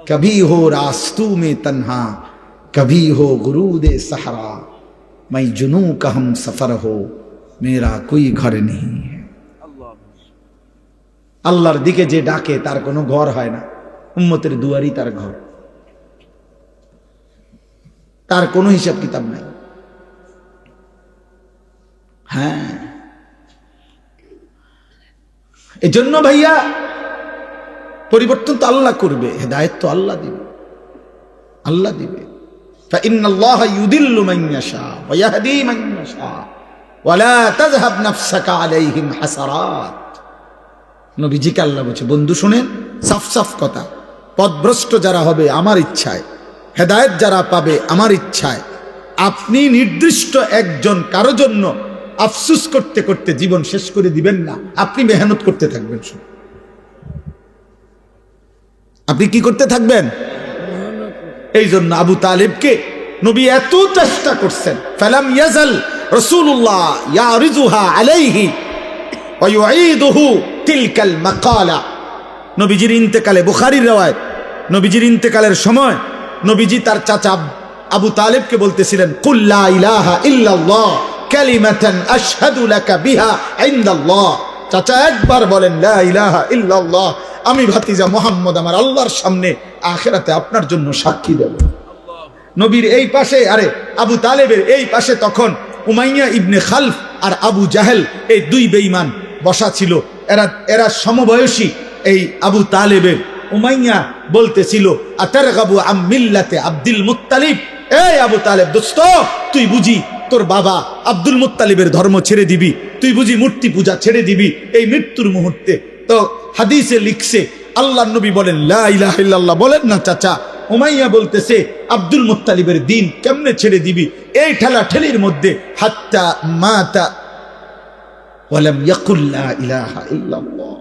Speaker 1: कभी हो रास्तू में तन्हा कभी हो गुरूदे सहरा, मैं जुनू का हम सफर हो मेरा कोई घर नहीं है। আল্লাহর দিকে যে ডাকে তার কোনো ঘর হয় না, উম্মতের দুয়ারই তার ঘর, তার কোনো হিসাব কিতাব নাই। হ্যাঁ, এজন্য ভাইয়া পরিবর্তন তো আল্লাহ করবে, হেদায়েত তো আল্লাহ দিবে, আল্লাহ দিবে। ফাইন্নাল্লাহা ইউদিল্লু মান ইয়াশা ওয়া ইয়াহদি মান ইয়াশা ওয়া লা তাযহাব নাফসাকা আলাইহিম হাসারাত। নবীজিকে আল্লাহ বলছে, বন্ধু শুনেন, সাফ সাফ কথা, পথভ্রষ্ট যারা হবে আমার ইচ্ছায়, হেদায়েত যারা পাবে আমার ইচ্ছায়। আপনি নির্দিষ্ট একজন কারো জন্য আফসুস করতে করতে জীবন শেষ করে দিবেন না, আপনি মেহনত করতে থাকবেন। আপনি কি করতে থাকবেন? এই জন্য আবু তালেবকে নবী এত চেষ্টা করছেন, ফালাম ইয়াজাল রাসূলুল্লাহ ইয়ারিজুহা আলাইহি ওয়া ইউঈদুহু তিলকাল মাকালা। নবীজির ইন্তেকালে, বুখারীর রওয়ায়াত, নবীজির ইন্তেকালের সময় নবীজি তার চাচা আবু তালেবকে বলতেছিলেন, কুল লা ইলাহা ইল্লাল্লাহ কালিমাতান আশহাদু লাকা বিহা ইনদাল্লাহ। চাচা একবার বলেন লা ইলাহা ইল্লাল্লাহ, আমি ভাতিজা মুহাম্মদ আমার আল্লাহর সামনে আখিরাতে আপনার জন্য সাক্ষী দেব। নবীর এই পাশে, আরে আবু তালেবের এই পাশে তখন উমাইয়া ইবনে খালফ আর আবু জাহেল, এই 2 বেঈমান বসা ছিল। এরা সমবয়সী এই আবু তালেবের। উমাইয়া বলতেছিল, আতারগাবু আম মিল্লাতে আব্দুল মুত্তালিব। এই আবু তালেব দোস্ত, তুই বুঝি তোর বাবা আব্দুল মুত্তালিবের ধর্ম ছেড়ে দিবি? তুই বুঝি মূর্তি পূজা ছেড়ে দিবি এই মৃত্যুর মুহূর্তে? তো হাদিসে লিখছে, আল্লাহর নবী বলেন লা ইলাহা ইল্লাল্লাহ, বলেন না চাচা। উমাইয়া বলতেছে, আব্দুল মুত্তালিবের দিন কেমনে ছেড়ে দিবি? এই ঠেলা ঠেলির মধ্যে হাত্তা মাতা ওয়ালাম ইয়াকুল লা ইলাহা ইল্লাল্লাহ।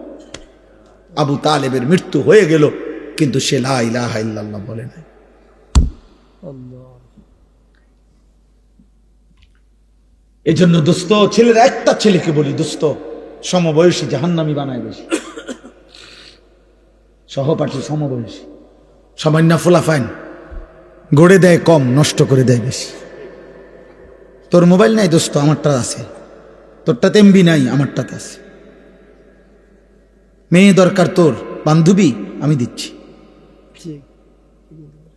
Speaker 1: আবু তালেবের মৃত্যু হয়ে গেল, কিন্তু সে লা ইলাহা ইল্লাল্লাহ বলে নাই। এই জন্য দোস্ত, ছেলের একটা ছেলেকে বলি, দোস্ত সমবয়সী জাহান্নামী বানায় বেশি, সহপাঠী সমবয়সী, সামান্য ফোলাফাইন গড়ে দেয় কম, নষ্ট করে দেয় বেশি। তোর মোবাইল নাই দোস্ত, আমারটা আছে। তোরটাতে এমবি নাই, আমারটাতে আছে। মেয়ে দরকার তোর, বান্ধবী আমি দিচ্ছি।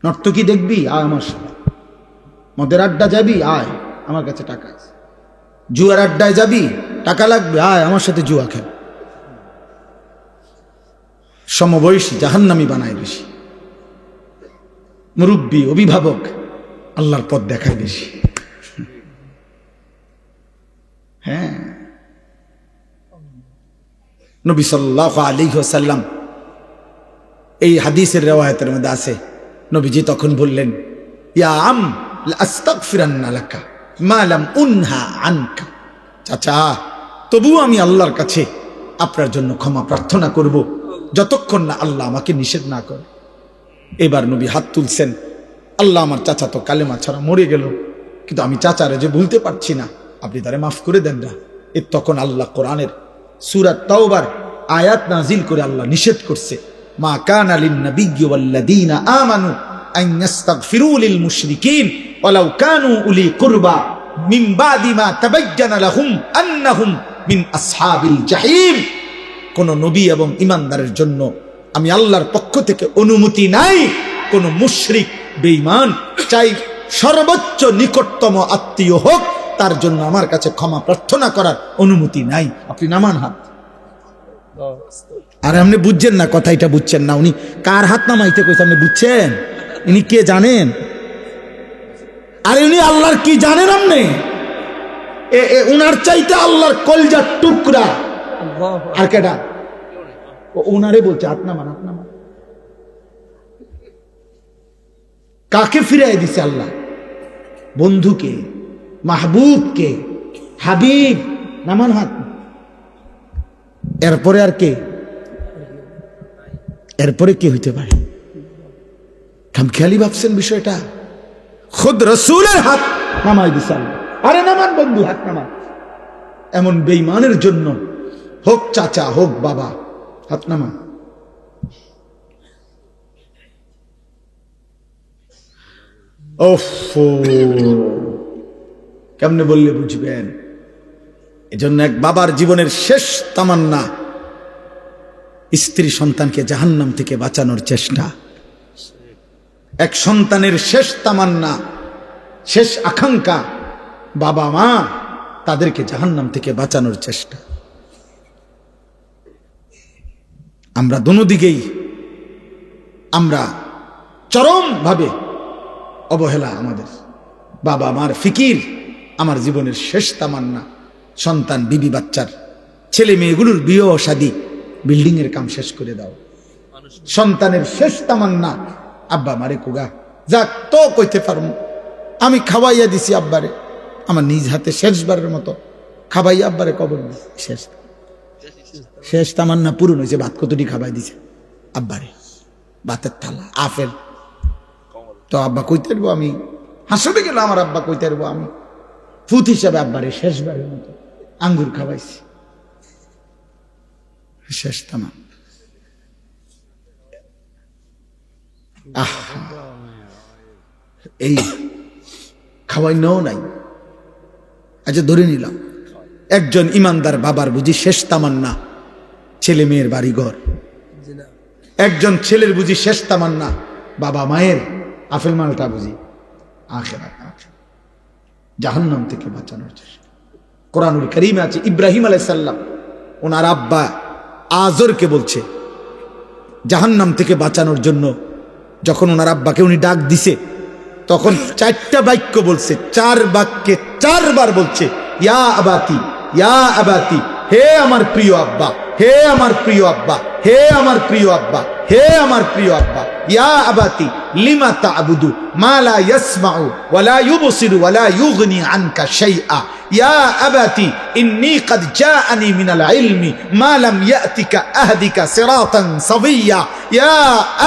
Speaker 1: নর্তকী দেখবি, আয় আমার সাথে। মদের আড্ডা যাবি, আয়, আমার কাছে টাকা আছে। জুয়ার আড্ডায় যাবি, টাকা লাগবে, আয় আমার সাথে জুয়া খেল। সমবয়সী জাহান্নামী বানায় বেশি, মুরব্বী অভিভাবক আল্লাহর পথ দেখায় বেশি। হ্যাঁ, নবী সাল্লাল্লাহু আলাইহি ওয়াসাল্লাম এই হাদিসের রিওয়ায়াতের মধ্যে আছে, নবীজি তখন বললেন, ইয়া আম লাস্তাগফিরান্না লাকা মা লাম উনহা আনকা। চাচা, তবু আমি আল্লাহর কাছে আপনার জন্য ক্ষমা প্রার্থনা করব যতক্ষণ না আল্লাহ আমাকে নিষেধ না করে। এবার নবী হাত তুলছেন, আল্লাহ আমার চাচা তো কালেমা ছাড়া মরে গেল, কিন্তু আমি চাচারে যে ভুলতে পারছি না, আপনি তারে মাফ করে দেন না। এর তখন আল্লাহ কোরআনের সূরা তাওবার আয়াত নাজিল করে আল্লাহ নিষেধ করছে, মা কানা লিন নাবিয়্যি ওয়াল্লাযীনা আমানু আন ইস্তাগফিরু লিল মুশরিকিন ওয়ালাউ কানু উলি কুরবা মিন বাদি মা তাবায়্যানা লাহুম আন্নাহুম মিন আসহাবিল জাহিম। কোন নবী এবং ঈমানদারের জন্য আমি আল্লাহর পক্ষ থেকে অনুমতি নাই কোন মুশরিক বেঈমান, চাই সর্বোচ্চ নিকটতম আত্মীয় হোক, তার জন্য আমার কাছে ক্ষমা প্রার্থনা করার অনুমতি নাই। আপনি নামান হাত। আর আপনি বুঝছেন না, কথা এটা বুঝছেন না। উনি কার হাত নামাইতে কইছে আপনি বুঝছেন? ইনি কে জানেন? আর উনি আল্লাহর কি জানেন? আপনি উনার চাইতে আল্লাহর কলজার টুকরা আর কেডা? উনারে বলছে হাত নামান, হাত নামান। কাকে ফিরাই দিছে আল্লাহ? বন্ধুকে, মাহবুবকে, হাবিব। নামান হাত। এরপরে আর কে? এরপরে কে হইতে পারে? খামখেয়ালি ভাবছেন বিষয়টা? খুদ রাসূলের হাত নামাই দিছে আল্লাহ। আরে নামান বন্ধু, হাত নামান। এমন বেঈমানের জন্য হোক চাচা হোক বাবা, হাত নামান। ওফো, কেমনে বললে বুঝবেন? এজন্য এক বাবার জীবনের শেষ তামান্না স্ত্রী সন্তানকে জাহান্নাম থেকে বাঁচানোর চেষ্টা। এক সন্তানের শেষ তামান্না, শেষ আকাঙ্ক্ষা, বাবা মা তাদেরকে জাহান্নাম থেকে বাঁচানোর চেষ্টা। আমরা দোনো দিকেই আমরা চরম ভাবে অবহেলা। আমাদের বাবা মার ফিকির আমার জীবনের শেষ তামান্না। সন্তান, বিবি, বাচ্চার ছেলে মেয়েগুলোর বিয়ে শাদী, বিল্ডিং এর কাম শেষ করে দাও। সন্তানের শেষ তামান্না, আব্বা মারে কুগা যাক তো কইতে পারবো, আমি খাওয়াইয়া দিছি আব্বারে, আমার নিজ হাতে শেষবারের মতো খাওয়াইয়া আব্বারে কবর দিছি। শেষ শেষ তামান্না পূরণ হয়েছে। ভাত কতটি খাওয়াই দিছে আব্বারে, ভাতের থালা, আপেল। তো আব্বা কইতে পারবো, আমি হাসতে গেলে আমার আব্বা কইতে পারবো, আমি ফুত হিসাবে আব্বারে শেষবারের মতো আঙ্গুর খাওয়াইছি। শেষ তামাম। এই খাওয়াই নাও নাই। আচ্ছা ধরে নিলাম একজন ইমানদার বাবার বুঝি শেষ তামান্না ছেলে মেয়ের বাড়িঘর, একজন ছেলের বুঝি শেষ তামান্না বাবা মায়ের আফেল মালটা বুঝি আখিরাত, জাহান্নাম থেকে বাঁচানোর চেষ্টা। কোরআনুল কারীমে আছে ইব্রাহিম আলাইহিস সালাম ওনার আব্বা আজরকে বলছে জাহান্নাম থেকে বাঁচানোর জন্য। যখন ওনার আব্বাকে উনি ডাক দিছে তখন চারটা বাক্য বলছে, চার বাক্যে চারবার বলছে ইয়া আবাতি, ইয়া আবাতি, হে আমার প্রিয় আব্বা, হে আমার প্রিয় আব্বা, হে আমার প্রিয় আব্বা, হে আমার প্রিয় আব্বা। ইয়া আবাতি লিমা তা'বুদু মা লা ইয়াসমাউ ওয়া লা ইউবসিরু ওয়া লা ইউগনি আনকা শাইআ। ইয়া আবাতি ইন্নী ক্বাদ জাআনি মিনাল ইলমি মা লাম ইয়াতিকা আহদিকা সিরাতান সাবিয়্যা। ইয়া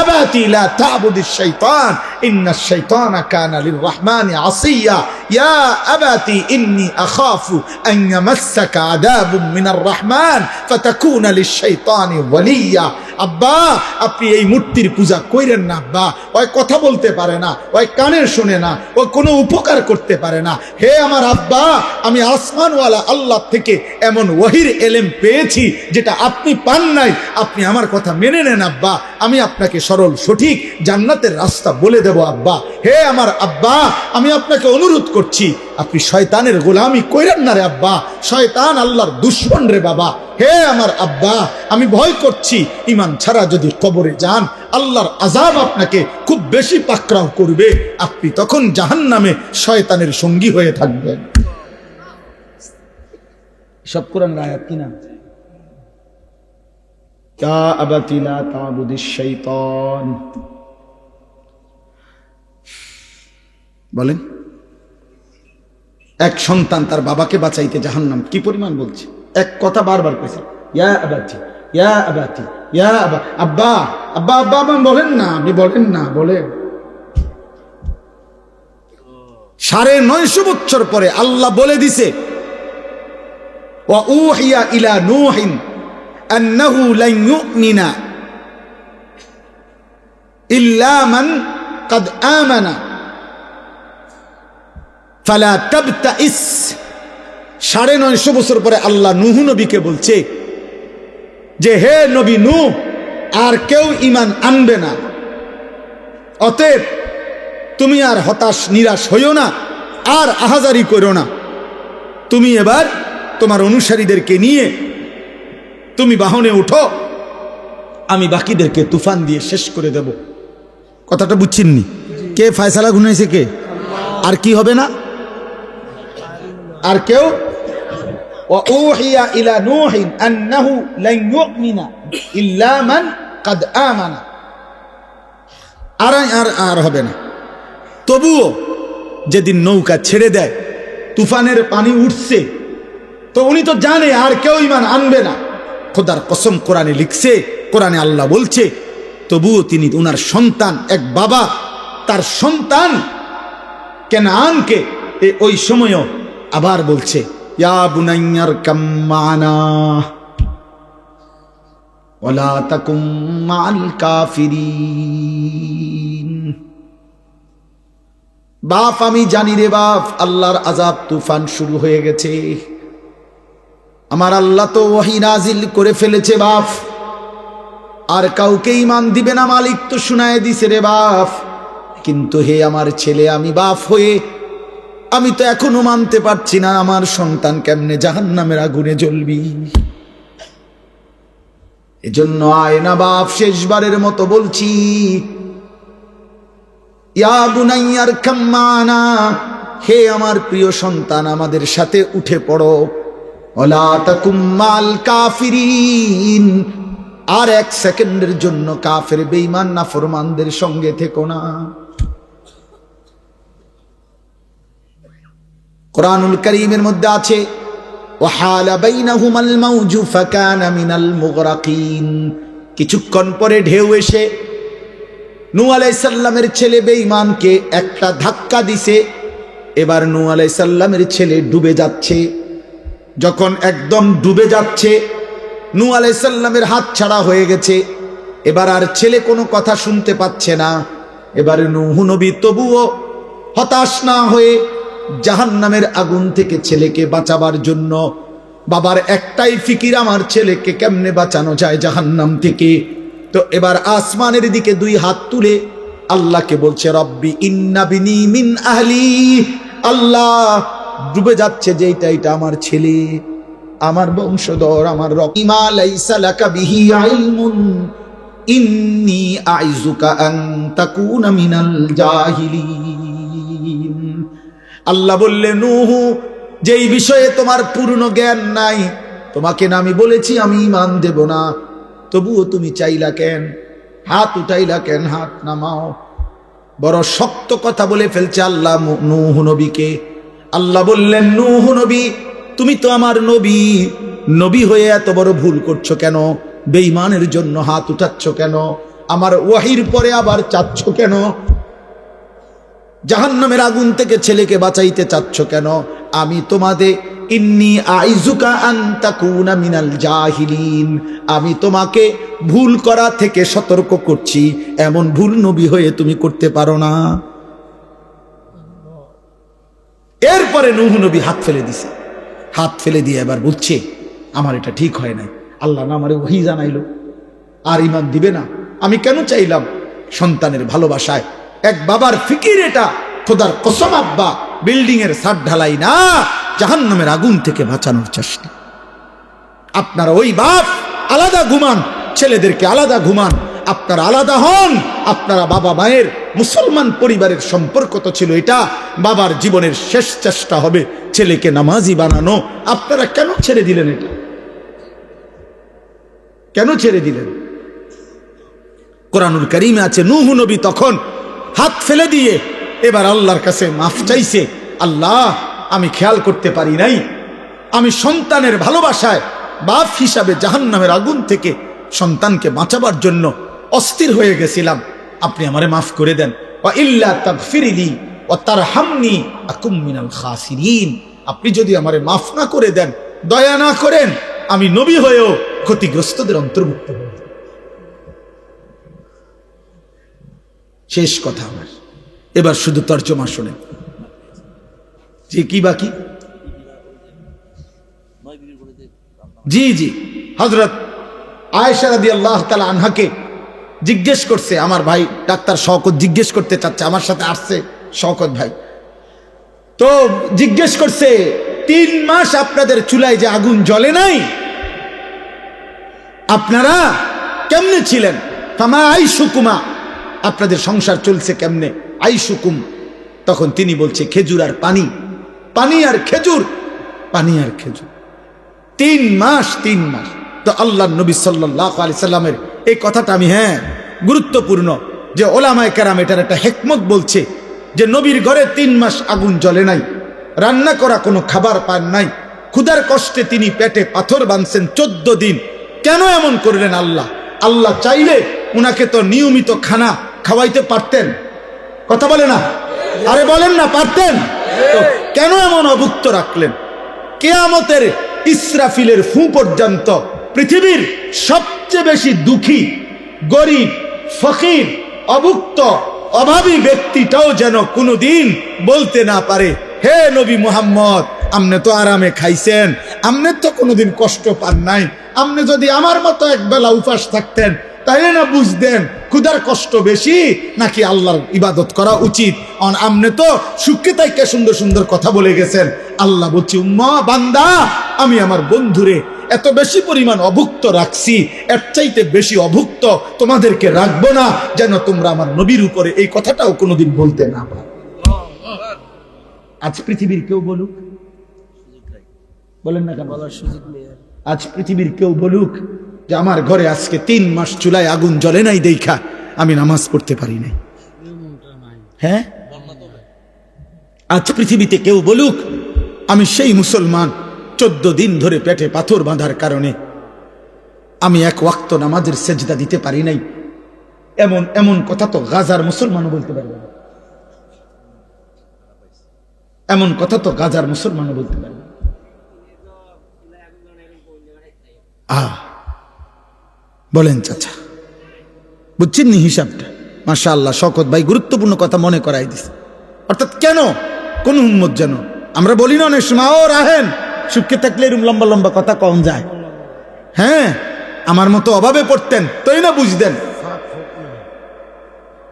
Speaker 1: আবাতি লা তা'বুদিশ শাইতান ইন্নাশ শাইতানা কানা লিররহমানি আসিয়্যা। ইয়া আবাতি ইন্নী আখাফু আন ইয়ামাসসাকা আযাবুম মিনার রহমান ফাতাকুনা লিশ-শাইতানি ওয়ালিয়্যা। আব্বা আপনি এই মূর্তির পূজা কইরেন না আব্বা, ওই কথা বলতে পারে না, ওই কানের শুনে না, ও কোনো উপকার করতে পারে না। হে আমার আব্বা, আমি আসমানওয়ালা আল্লাহ থেকে এমন ওহির এলেম পেয়েছি যেটা আপনি পান নাই, আপনি আমার কথা মেনে নেন আব্বা। আমি আপনাকে সরল সঠিক জান্নাতের রাস্তা বলে দেব আব্বা। হে আমার আব্বা, আমি আপনাকে অনুরোধ করছি, আপনি শয়তানের গোলামি কইরেন না রে আব্বা, শয়তান আল্লাহর দুশমন রে বাবা। হে আমার আব্বা, আমি ভয় করছি ঈমান ছাড়া যদি কবরে যান, আল্লাহর আযাব আপনাকে খুব বেশি পাকড়াও করবে, আপনি তখন জাহান্নামে শয়তানের সঙ্গী হয়ে থাকবেন। সব কোরআন আয়াত কিনা? ইয়া আবাতি লা তা'বুদিশ শাইতান। বলেন, এক সন্তান তার বাবাকে বাঁচাইতে জাহান্নাম কি পরিমাণ বলছে, এক কথা বারবার কইছে, ইয়া আবাতি, ইয়া আবাতি, ইয়া আবা, আব্বা আব্বা আব্বা আব্বা বলেন না, আপনি বলেন না, বলেন। 950 বছর পরে আল্লাহ বলে দিছে, ওয়া উহিয়া ইলা নূহিন আন্নাহু লান ইউমিনা ইল্লা মান ক্বাদ আমানা ফালা তাবতাইস। 950 বছর পরে আল্লাহ নূহ নবীকে বলছে যে, হে নবী নূহ, আর কেউ ঈমান আনবে না, অতএব তুমি আর হতাশ নিরাশ হইও না, আর আহাজারি করো না, তুমি এবার তোমার অনুসারীদেরকে নিয়ে তুমি বাহনে উঠো, আমি বাকিদেরকে তুফান দিয়ে শেষ করে দেব। কথাটা বুঝছেননি? কে ফয়সালা ঘুনাইছে? কে? আর কি হবে না? আর কেউ? ওয়াউহিয়া ইলা নূহিন আন্নাহু লান ইউমিনা ইল্লা মান ক্বাদ আমানা। আর হবে না। তবুও যেদিন নৌকা ছেড়ে দেয়, তুফানের পানি উঠছে, তো উনি তো জানে আর কেউ ঈমান আনবে না। খোদার কসম, কোরআনে লিখছে, কোরআনে আল্লাহ বলছে, তবুও তিনি উনার সন্তান, এক বাবা তার সন্তান কেনানকে ওই সময়ও আবার বলছে, ইয়া বুনাইয়ার কাম্মানা ওয়ালা তাকুম মাআল কাফিরিন। বাপ, আমি জানি রে বাপ, আল্লাহর আযাব তুফান শুরু হয়ে গেছে, আমার আল্লাহ তো ওহী নাজিল করে ফেলেছে বাপ, আর কাউকে ঈমান দিবে না মালিক তো শুনায় দিছে রে বাপ। কিন্তু হে আমার ছেলে, আমি বাপ হয়ে আমি তো এখনো মানতে পারছি না, আমার সন্তান কেমনে জাহান্নামের আগুনে জ্বলবি। এজন্য আয় না বাপ, শেষবারের মতো বলছি, ইয়া বুনাইয়ার কাম্মানা, হে আমার প্রিয় সন্তান, আমাদের সাথে উঠে পড়ো, ওয়ালা তাকুম মাল কাফিরিন, আর এক সেকেন্ডের জন্য কাফের বেঈমান নাফরমানদের সঙ্গে থেকো না। কোরআনুল কারীমের মধ্যে আছে, ওয়াহালা বাইনাহুমাল মাউজু ফাকানা মিনাল মুগরাকিন। কিছুক্ষণ পরে ঢেউ এসে নূহ আলাইহিস সালামের ছেলে বেঈমানকে একটা ধাক্কা দিছে। এবার নূহ আলাইহিস সালামের ছেলে ডুবে যাচ্ছে। যখন একদম ডুবে যাচ্ছে, নূহ আলাইহিস সালামের হাত ছাড়া হয়ে গেছে, এবার আর ছেলে কোনো কথা শুনতে পাচ্ছে না। এবারে নূহ নবী তবুও হতাশ না হয়ে জাহান্নামের আগুন থেকে ছেলেকে বাঁচাবার জন্য, বাবার একটাই ফিকির, আমার ছেলেকে কেমনে বাঁচানো যায় জাহান্নাম থেকে। তো এবার আসমানের দিকে 2 হাত তুলে আল্লাহকে বলছে, রব্বি ইন্না বিনি মিন আহলি, আল্লাহ ডুবে যাচ্ছে যেটা, এটা আমার ছেলে, আমার বংশধর, আমার রকিমা লাইসা লাকা বিহি ইলমুন ইন্নী আইযুকা আন তাকুনা মিনাল জাহিলিন। আল্লাহ বললেন, নূহ, যেই বিষয়ে তোমার পূর্ণ জ্ঞান নাই, তোমাকে না আমি বলেছি আমি ঈমান দেব না, তবুও তুমি চাইলা কেন, হাত উঠাইলা কেন, হাত নামাও। বড় শক্ত কথা বলে ফেলছে আল্লাহ নূহ নবীকে। আল্লাহ বললেন, নূহ নবী, তুমি তো আমার নবী, নবী হয়ে এত বড় ভুল করছো কেন? বেঈমানের জন্য হাত উঠাচ্ছ কেন? আমার ওয়াহির পরে আবার চাচ্ছ কেন? জাহান্নামের আগুন থেকে ছেলেকে বাঁচাইতে চাচ্ছ কেন? আমি তোমাদের ইন্নী আইযুকা আন তাকুনা মিনাল জাহিলিন, আমি তোমাকে ভুল করা থেকে সতর্ক করছি, এমন ভুল নবী হয়ে তুমি করতে পারো না। এরপরে নূহ নবী হাত ফেলে দিছে। হাত ফেলে দিয়ে এবার বুঝছে আমার এটা ঠিক হয় নাই, আল্লাহ না আমারে ওহী জানাইলো, আর ঈমান দিবে না, আমি কেন চাইলাম? সন্তানের ভালোবাসায়। এক বাবার ফিকির এটা, খোদার কসম আব্বা, বিল্ডিং এর ছাদ ঢালাই না, জাহান্নামের আগুন থেকে বাঁচানোর চেষ্টা। আপনারা ওই বাপ আলাদা ঘুমান, ছেলেদেরকে আলাদা ঘুমান, আপনারা আলাদা হন। আপনারা বাবা মায়ের মুসলমান পরিবারের সম্পর্ক তো ছিল এটা, বাবার জীবনের শেষ চেষ্টা হবে ছেলেকে নামাজি বানানো। আপনারা কেন ছেড়ে দিলেন এটা? কেন ছেড়ে দিলেন? কোরআনুল কারীমে আছে নূহ নবী তখন হাত ফেলে দিয়ে এবার আল্লাহর কাছে মাফ চাইছে, আল্লাহ আমি খেয়াল করতে পারি নাই, আমি সন্তানের ভালোবাসায় বাপ হিসাবে জাহান্নামের আগুন থেকে সন্তানকে বাঁচাবার জন্য অস্থির হয়ে গেছিলাম, আপনি আমারে মাফ করে দেন। ওয়া ইল্লা তাগফিরলি ওয়া তারহামনি আকুম মিনাল খাসিরিন, আপনি যদি আমারে মাফ না করে দেন, দয়া না করেন, আমি নবী হয়েও ক্ষতিগ্রস্তদের অন্তর্ভুক্ত হব। শেষ কথা আমার, এবার শুধু তর্জমা শুনেন। যে কি বাকি? জি জি, হযরত আয়েশা রাদিয়াল্লাহু তাআলা আনহাকে জিজ্ঞেস করছে, আমার ভাই ডাক্তার শওকত জিজ্ঞেস করতে চাচ্ছে, আমার সাথে আসছে শওকত ভাই, তো জিজ্ঞেস করছে 3 মাস আপনাদের চুলায় যে আগুন জ্বলে নাই, আপনারা কেমনে ছিলেন? ফামা আইশুকুমা, আপনাদের সংসার চলছে কেমনে? আইশুকুম, তখন তিনি বলছে খেজুর আর পানি, পানি আর খেজুর, পানি আর খেজুর। 3 মাস, 3 মাস। তো আল্লাহর নবী সাল্লাল্লাহু আলাইহি সাল্লামের এই কথাটা আমি গুরুত্বপূর্ণ, যে ওলামায়ে কেরাম এটার একটা হিকমত বলছে, যে নবীর ঘরে 3 মাস আগুন জ্বলে নাই, রান্না করা কোনো খাবার পান নাই, ক্ষুধার কষ্টে তিনি পেটে পাথর বাঁধছেন 14 দিন। কেন এমন করলেন আল্লাহ? আল্লাহ চাইলে উনাকে তো নিয়মিত খানা খাওয়াইতে পারতেন, কথা বলে না? আরে বলেন না, পারতেন তো কেন এমন অভুক্ত রাখলেন? কিয়ামতের ইসরাফিলের ফু পর্যন্ত পৃথিবীর সবচেয়ে বেশি দুঃখী, গরিব, ফকির, অভুক্ত, অভাবী ব্যক্তিটাও যেন কোনোদিন বলতে না পারে, হে নবী মুহাম্মদ, আপনি তো আরামে খাইছেন, আপনি তো কোনোদিন কষ্ট পান নাই, আপনি যদি আমার মতো একবেলা উপাস থাকতেন তাইলে না বুঝতেন ক্ষুধার কষ্ট বেশি নাকি আল্লাহর ইবাদত করা উচিত। আপনি তো সুখে তাইকে সুন্দর সুন্দর কথা বলে গেছেন। আল্লাহ বলছি, উম্মা বান্দা, আমি আমার বন্ধুরে এত বেশি পরিমাণ অভুক্ত রাখছি, এর চাইতে বেশি অভুক্ত তোমাদেরকে রাখবো না, যেন তোমরা আমার নবীর উপরে এই কথাটাও কোনোদিন বলতে না পারো। আজ পৃথিবীর কেউ বলুক, বলেন না কেন, বলার সুযোগ নেই। আজ পৃথিবীর কেউ বলুক যে আমার ঘরে আজকে 3 মাস চুলায় আগুন জ্বলে নাই দেখা আমি নামাজ পড়তে পারি নাই, হ্যাঁ? আজ পৃথিবীতে কেউ বলুক আমি সেই মুসলমান 14 দিন ধরে পেটে পাথর বাঁধার কারণে আমি 1 ওয়াক্ত নামাজের সেজদা দিতে পারি নাই, এমন এমন কথা তো গাজার মুসলমানও বলতে পারবে না, এমন কথা তো গাজার মুসলমানও বলতে পারবে। বলেন চাচা, বুঝছেন নি হিসাবটা? মাশাআল্লাহ, শওকত ভাই গুরুত্বপূর্ণ কথা মনে করাই দিছে। অর্থাৎ কেন কোন উম্মত যেন, আমরা বলি না অনেক সময়, ও রাহেন সুখে থাকলে এরকম লম্বা লম্বা কথা কম যায়, হ্যাঁ আমার মতো অভাবে পড়তেন তাই না বুঝতেন।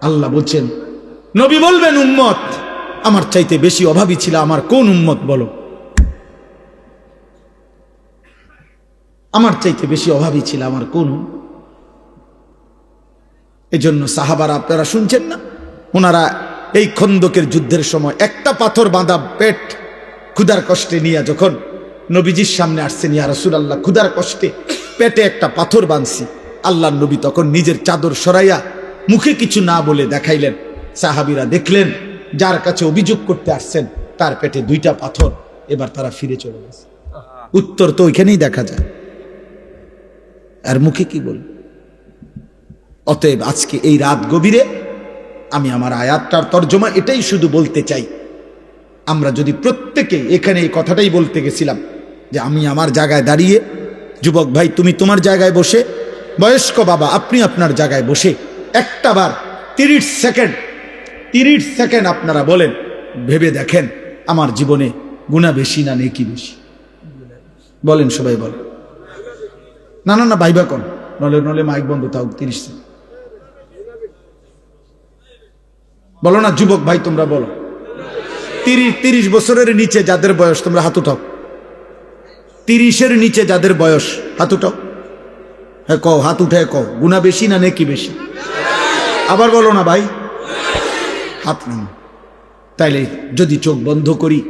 Speaker 1: আল্লাহ বলছেন, নবী বলবেন উম্মত আমার চাইতে বেশি অভাবী ছিল আমার কোন উম্মত বলো? আমার চাইতে বেশি অভাবী ছিল আমার কোন? এজন্য সাহাবারা, আপনারা শুনছেন না, ওনারা এই খন্দকের যুদ্ধের সময় একটা পাথর বাঁধা পেট ক্ষুধার কষ্টে নিয়ে যখন নবীজির সামনে আসছেন, ইয়া রাসূলুল্লাহ ক্ষুধার কষ্টে পেটে একটা পাথর বাঁধছি, আল্লাহর নবী তখন নিজের চাদর সরাইয়া মুখে কিছু না বলে দেখাইলেন। সাহাবীরা দেখলেন যার কাছে অভিযোগ করতে আসছেন তার পেটে 2টা পাথর, এবার তারা ফিরে চলে গেছে। উত্তর তো ওইখানেই দেখা যায়, আর মুখে কি বল? অতএব আজকে এই রাত গভীরে আমি আমার আয়াতটার তর্জমা এটাই শুধু বলতে চাই, আমরা যদি প্রত্যেকে এখানে এই কথাটাই বলতে গেছিলাম যে আমি আমার জায়গায় দাঁড়িয়ে, যুবক ভাই তুমি তোমার জায়গায় বসে, বয়স্ক বাবা আপনি আপনার জায়গায় বসে একটা বার 30 সেকেন্ড আপনারা বলেন, ভেবে দেখেন আমার জীবনে গুনাহ বেশি না নেকি বেশি? বলেন সবাই বলেন। না না না ভাইবা কোন, নলে মাইক বন্ধ থাক, 30 সেকেন্ড। বলো না যুবক ভাই, তোমরা বলো। 30 বছরের নিচে যাদের বয়স, তোমরা হাত উঠাও। 30-এর নিচে যাদের বয়স হাত উঠাও। হ্যাঁ কও, হাত উঠে কও, গুনাহ বেশি না নেকি বেশি? আবার বলো না ভাই, হাত নাম। তাইলে যদি চোখ বন্ধ করি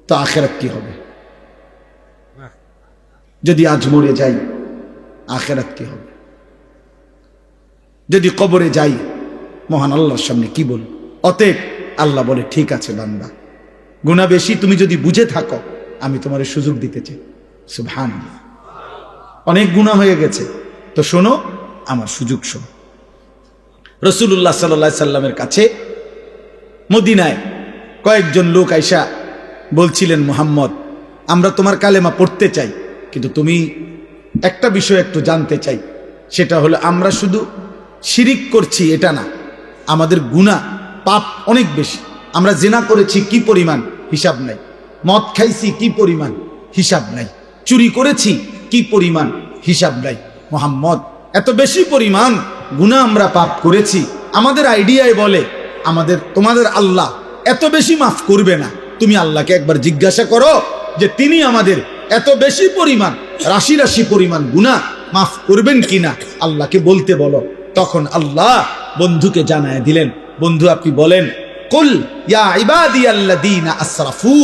Speaker 1: তো আখিরাত কি হবে? যদি আজ মরে যাই আখিরাত কি হবে? যদি কবরে যাই মহান আল্লাহর সামনে কি বল? অতএব আল্লাহ বলে, ঠিক আছে বান্দা, গুনাহ বেশি তুমি যদি বুঝে থাকো, আমি তোমার সুযোগ দিতে চাই। সুবহানাল্লাহ। অনেক গুনাহ হয়ে গেছে, তো শোনো, আমার সুযোগ শোনো। রাসূলুল্লাহ সাল্লাল্লাহু আলাইহি সাল্লামের কাছে মদিনায় কয়েকজন লোক আইসা বলছিলেন, মুহাম্মদ, আমরা তোমার কালেমা পড়তে চাই, কিন্তু তুমি একটা বিষয় একটু জানতে চাই, সেটা হলো আমরা শুধু শিরিক করছি এটা না, আমাদের গুনাহ পাপ অনেক বেশি। আমরা জিনা করেছি কি পরিমাণ, হিসাব নাই। মদ খাইছি কি পরিমাণ, হিসাব নাই। চুরি করেছি কি পরিমাণ, হিসাব নাই। মুহাম্মদ, এত বেশি পরিমাণ গুনাহ আমরা পাপ করেছি, আমাদের আইডিয়ায় বলে তোমাদের আল্লাহ এত বেশি মাফ করবে না। তুমি আল্লাহকে একবার জিজ্ঞাসা করো যে তিনি আমাদের এত বেশি পরিমাণ, রাশি রাশি পরিমাণ গুনাহ মাফ করবেন কিনা, আল্লাহকে বলতে বলো। তখন আল্লাহ বন্ধুকে জানায় দিলেন, বন্ধু আপনি বলেন, কুল ইয়া ইবাদিয়াল্লাযীনা আসরাফু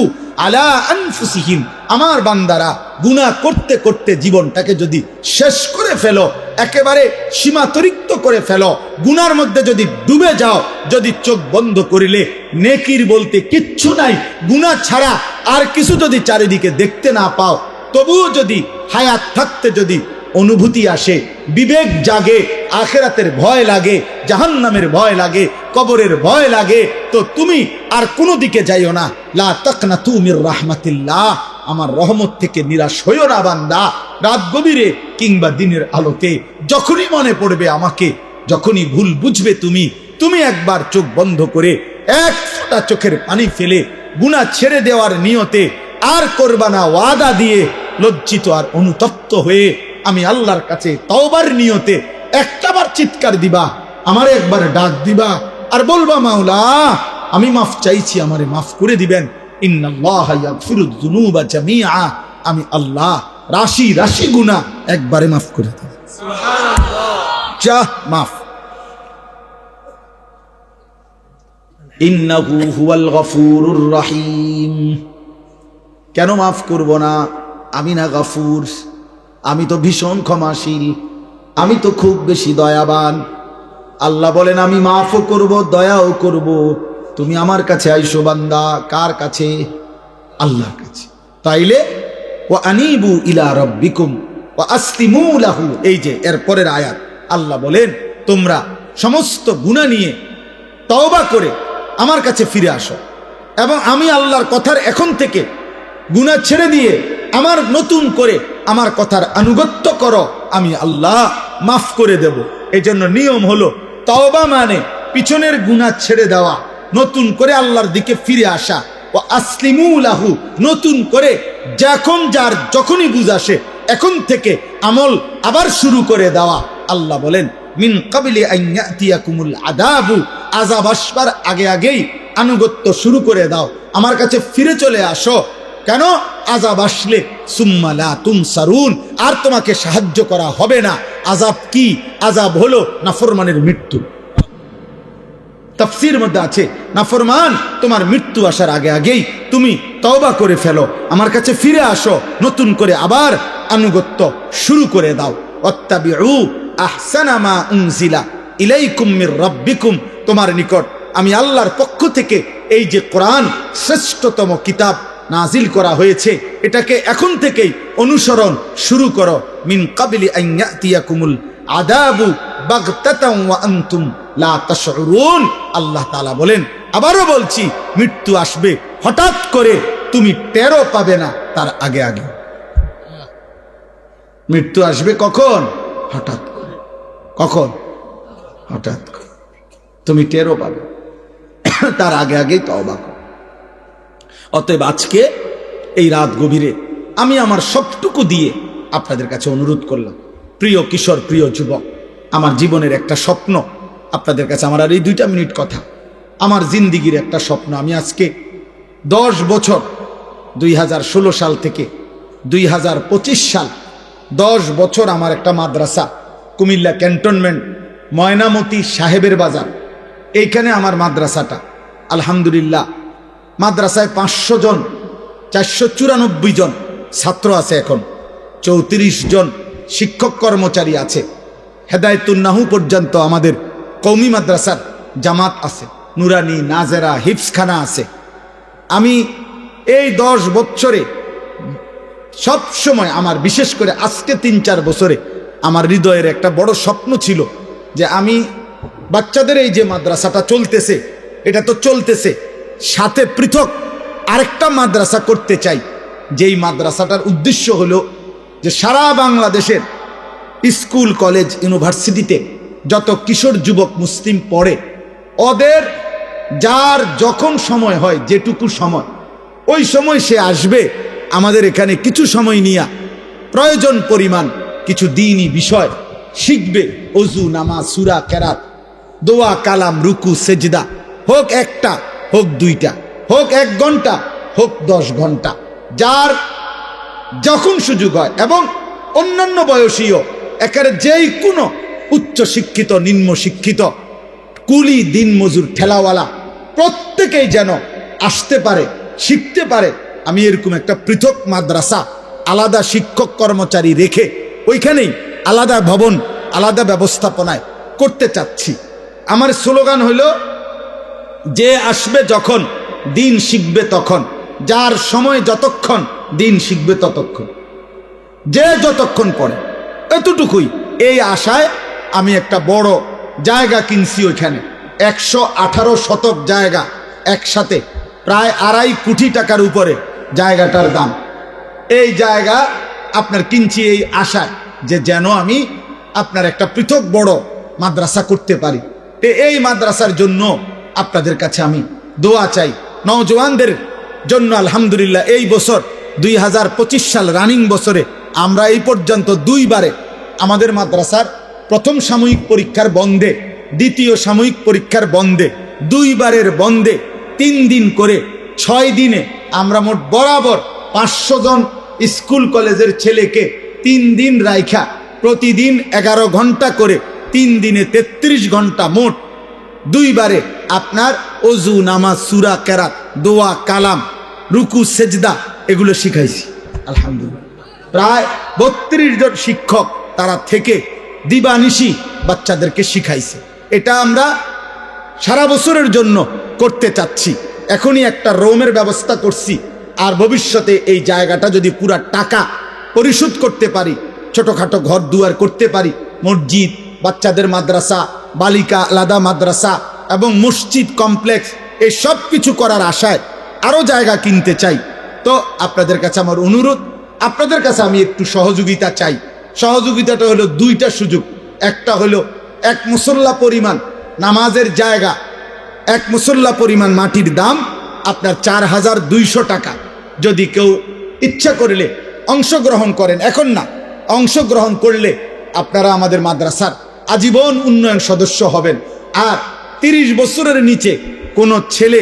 Speaker 1: আলা আনফুসিহিম, আমার বান্দারা গুনাহ করতে করতে জীবনটাকে যদি শেষ করে ফেলো, একেবারে সীমাতরিক্ত করে ফেলো, গুনার মধ্যে যদি ডুবে যাও, যদি চোখ বন্ধ করিলে নেকির বলতে কিচ্ছু নাই, গুনাহ ছাড়া আর কিছু যদি চারিদিকে দেখতে না পাও, তবুও যদি হায়াত থাকতে যদি অনুভূতি আসে, বিবেক জাগে, আখিরাতের ভয় লাগে, জাহান্নামের ভয় লাগে, কবরের ভয় লাগে, তো তুমি আর কোনো দিকে যাইও না। লা তাকনাতু মির রাহমাতিল্লাহ, আমার রহমত থেকে নিরাশ হইও না বান্দা। রাত গভীরে কিংবা দিনের আলোতে যখনই মনে পড়বে আমাকে, যখনই ভুল বুঝবে তুমি একবার চোখ বন্ধ করে এক ফোঁটা চোখের পানি ফেলে গুনাহ ছেড়ে দেওয়ার নিয়তে আর করবা না ওয়াদা দিয়ে, লজ্জিত আর অনুতপ্ত হয়ে আমি আল্লাহর কাছে তওবার নিয়তে একটাবার চিৎকার দিবা, আমারে একবার ডাক দিবা আর বলবা, মাওলা আমি মাফ চাইছি, আমারে মাফ করে দিবেন। ইন্নাল্লাহা ইয়াগফিরুয যুনুবা জামিআ, আমি আল্লাহ রাশি রাশি গুনাহ একবারে মাফ করে দেব। সুবহানাল্লাহ। যা মাফ। ইন্নাহু হুয়াল গফুরুর রহিম। কেন মাফ করব না? আমি না গফুর? আমি তো ভীষণ ক্ষমাশীল, আমি তো খুব বেশি দয়াবান। আল্লাহ বলেন, আমি মাফও করব, দয়াও করব। তুমি আমার কাছে আইসো বান্দা। কার কাছে? আল্লাহর কাছে। তাইলে ওয়া আনিবু ইলা রাব্বিকুম ওয়া আসলিমু লাহু, এই যে এর পরের আয়াত, আল্লাহ বলেন তোমরা সমস্ত গুনাহ নিয়ে তওবা করে আমার কাছে ফিরে আসো, এবং আমি আল্লাহর কথার এখন থেকে গুনাহ ছেড়ে দিয়ে আমার নতুন করে আমার কথার আনুগত্য করো, আমি আল্লাহ মাফ করে দেব। এই জন্য নিয়ম হলো, তওবা মানে পিছনের গুনাহ ছেড়ে দেওয়া, নতুন করে আল্লাহর দিকে ফিরে আসা। ও আসলিমু লাহু, নতুন করে যখন যার যখনই বুঝ আসে এখন থেকে আমল আবার শুরু করে দেওয়া। আল্লাহ বলেন, মিন ক্বাবলি আন ইয়াতিয়াকুমুল আযাবু, আযাব আসবার আগে আগেই আনুগত্য শুরু করে দাও, আমার কাছে ফিরে চলে আসো। কেন? আযাব আসলে সুম্মা লা তুনসারুন, আর তোমাকে সাহায্য করা হবে না। আযাব কি? আযাব হলো নাফরমানের মৃত্যু। তাফসীর মধ্যে আছে, নাফরমান তোমার মৃত্যু আসার আগে আগেই তুমি তওবা করে ফেলো, আমার কাছে ফিরে আসো, নতুন করে আবার আনুগত্য শুরু করে দাও। ওয়াত্তাবিউ আহসানা মা উনজিলা ইলাইকুম মির রাব্বিকুম, তোমার নিকট আমি আল্লাহর পক্ষ থেকে এই যে কোরআন শ্রেষ্ঠতম কিতাব নাজিল করা হয়েছে, এটাকে এখন থেকেই অনুসরণ শুরু করো। মিন ক্বাবলি আন ইয়াতিয়াকুমুল আযাবু বাগতাতান ওয়া আনতুম লা তাশউরুন, আল্লাহ তাআলা বলেন, আবারও বলছি, মৃত্যু আসবে হঠাৎ করে, তুমি টেরও পাবে না তার আগে আগে। মৃত্যু আসবে কখন? হঠাৎ করে। কখন? হঠাৎ করে, তুমি টেরও পাবে, তার আগে আগেই তওবা করো। অতএব আজকে এই রাত গভীরে আমি আমার সবটুকু দিয়ে আপনাদের কাছে অনুরোধ করলাম, প্রিয় কিশোর, প্রিয় যুবক, আমার জীবনের একটা স্বপ্ন আপনাদের কাছে আমার আর এই 2টা মিনিট কথা। আমার জিন্দিগির একটা স্বপ্ন, আমি আজকে 10 বছর 2016 সাল থেকে 2025 সাল 10 বছর আমার একটা মাদ্রাসা কুমিল্লা ক্যান্টনমেন্ট ময়নামতি সাহেবের বাজার, এইখানে আমার মাদ্রাসাটা। আলহামদুলিল্লাহ মাদ্রাসায় 500 জন 494 জন ছাত্র আছে, এখন 34 জন শিক্ষক কর্মচারী আছে। হেদায়েতুন্নাহু পর্যন্ত আমাদের কওমি মাদ্রাসার জামাত আছে, নুরানি, নাজেরা, হিফজখানা আছে। আমি এই 10 বছরে সব সময় আমার, বিশেষ করে আজকে 3-4 বছরে আমার হৃদয়ের একটা বড় স্বপ্ন ছিল যে আমি বাচ্চাদের এই যে মাদ্রাসাটা চলতেছে, এটা তো চলতেছে, সাথে পৃথক আরেকটা মাদ্রাসা করতে চাই, যেই মাদ্রাসাটার উদ্দেশ্য হলো যে সারা বাংলাদেশের স্কুল, কলেজ, ইউনিভার্সিটিতে যত কিশোর যুবক মুসলিম পড়ে, ওদের যার যখন সময় হয়, যেটুকু সময়, ওই সময় সে আসবে আমাদের এখানে, কিছু সময় নিয়ে প্রয়োজন পরিমাণ কিছু দ্বীনি বিষয় শিখবে। ওযু, নামাজ, সূরা, কেরাত, দোয়া, কালাম, রুকু, সেজদা, হোক একটা, হোক 2টা, হোক 1 ঘন্টা, হোক 10 ঘন্টা, যার যখন সুযোগ হয়। এবং অন্যান্য বয়সীও একেবারে যেই কোনো উচ্চ শিক্ষিত, নিম্ন শিক্ষিত, কুলি, দিন মজুর, ঠেলাওয়ালা, প্রত্যেকেই যেন আসতে পারে, শিখতে পারে। আমি এরকম একটা পৃথক মাদ্রাসা আলাদা শিক্ষক কর্মচারী রেখে ওইখানেই আলাদা ভবন, আলাদা ব্যবস্থাপনায় করতে চাচ্ছি। আমার স্লোগান হলো, যে আসবে যখন, দিন শিখবে তখন, যার সময় যতক্ষণ, দিন শিখবে ততক্ষণ, যে যতক্ষণ পড়ে, এতটুকুই। এই আশায় আমি একটা বড় জায়গা কিনছি, ওইখানে 118 শতক জায়গা, একসাথে প্রায় 2.5 কোটি টাকার উপরে জায়গাটার দাম। এই জায়গা আপনার কিনছি এই আশায় যে যেন আমি আপনার একটা পৃথক বড় মাদ্রাসা করতে পারি। এই মাদ্রাসার জন্য আপনাদের কাছে আমি দোয়া চাই, নওজওয়ানদের জন্য। আলহামদুলিল্লাহ এই বছর 2025 সাল রানিং বছরে আমরা এই পর্যন্ত 2 বারে আমাদের মাদ্রাসার প্রথম সাময়িক পরীক্ষার বন্ধে, দ্বিতীয় সাময়িক পরীক্ষার বন্ধে, 2 বারের বন্ধে 3 দিন করে 6 দিনে আমরা মোট বরাবর 500 জন স্কুল কলেজের ছেলেকে 3 দিন রাইখা প্রতিদিন 11 ঘন্টা করে 3 দিনে 33 ঘন্টা, মোট 2 বারে আপনার ওযু, নামাজ, সূরা, কেরাত, দোয়া, কালাম, রুকু, সেজদা এগুলো শিখাইছি। আলহামদুলিল্লাহ প্রায় 32 জন শিক্ষক তারা থেকে দিবানিশি বাচ্চাদেরকে শিখাইছে। এটা আমরা সারা বছরের জন্য করতে চাচ্ছি। এখনই একটা রুমের ব্যবস্থা করছি, আর ভবিষ্যতে এই জায়গাটা যদি পুরা টাকা পরিশোধ করতে পারি, ছোটখাটো ঘর দুয়ার করতে পারি, মসজিদ, বাচ্চাদের মাদ্রাসা, বালিকা আলাদা মাদ্রাসা এবং মসজিদ কমপ্লেক্স, এই সব কিছু করার আশায় আরও জায়গা কিনতে চাই। তো আপনাদের কাছে আমার অনুরোধ, আপনাদের কাছে আমি একটু সহযোগিতা চাই। সহযোগিতাটা হলো 2টা সুযোগ। একটা হলো 1 মুসল্লা পরিমাণ নামাজের জায়গা, 1 মুসল্লা পরিমাণ মাটির দাম আপনার 4200 টাকা। যদি কেউ ইচ্ছা করলে অংশগ্রহণ করেন, এখন না, অংশগ্রহণ করলে আপনারা আমাদের মাদ্রাসার আজীবন উন্নয়ন সদস্য হবেন। আর 30 বছরের নিচে কোনো ছেলে,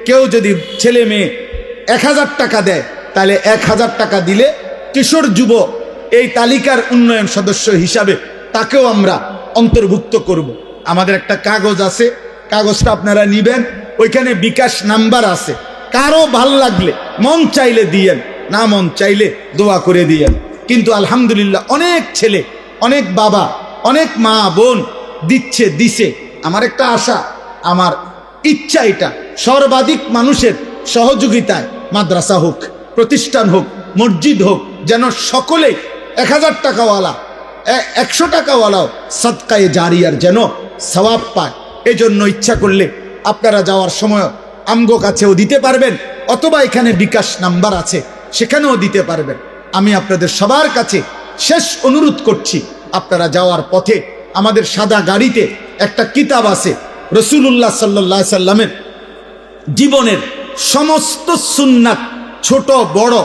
Speaker 1: কেউ যদি ছেলে মেয়ে 1000 টাকা দেয়, তাহলে 1000 টাকা দিলে কিশোর যুব এই তালিকার উন্নয়ন সদস্য হিসাবে তাকেও আমরা অন্তর্ভুক্ত করব। আমাদের একটা কাগজ আছে, কাগজটা আপনারা নিবেন, ওইখানে বিকাশ নাম্বার আছে। কারো ভাল লাগলে মন চাইলে দিয়েন, না মন চাইলে দোয়া করে দিয়েন। কিন্তু আলহামদুলিল্লাহ অনেক ছেলে, অনেক বাবা, অনেক মা বোন দিছে। আমার একটা আশা, আমার ইচ্ছা, এটা সর্বাধিক মানুষের সহযোগিতায় মাদ্রাসা হোক, প্রতিষ্ঠান হোক, মসজিদ হোক, যেন সকলে 1000 টাকাওয়ালা, 100 টাকাওয়ালাও সদকায়ে জারিয়ার যেন সওয়াব পায়। এজন্য ইচ্ছা করলে আপনারা যাওয়ার সময় আমগো কাছেও দিতে পারবেন, অথবা এখানে বিকাশ নাম্বার আছে, সেখানেও দিতে পারবেন। আমি আপনাদের সবার কাছে শেষ অনুরোধ করছি, আপনারা যাওয়ার পথে আমাদের সাদা গাড়িতে একটা কিতাব আছে, রাসূলুল্লাহ সাল্লাল্লাহু আলাইহি সাল্লামের জীবনের সমস্ত সুন্নাত, ছোট বড়,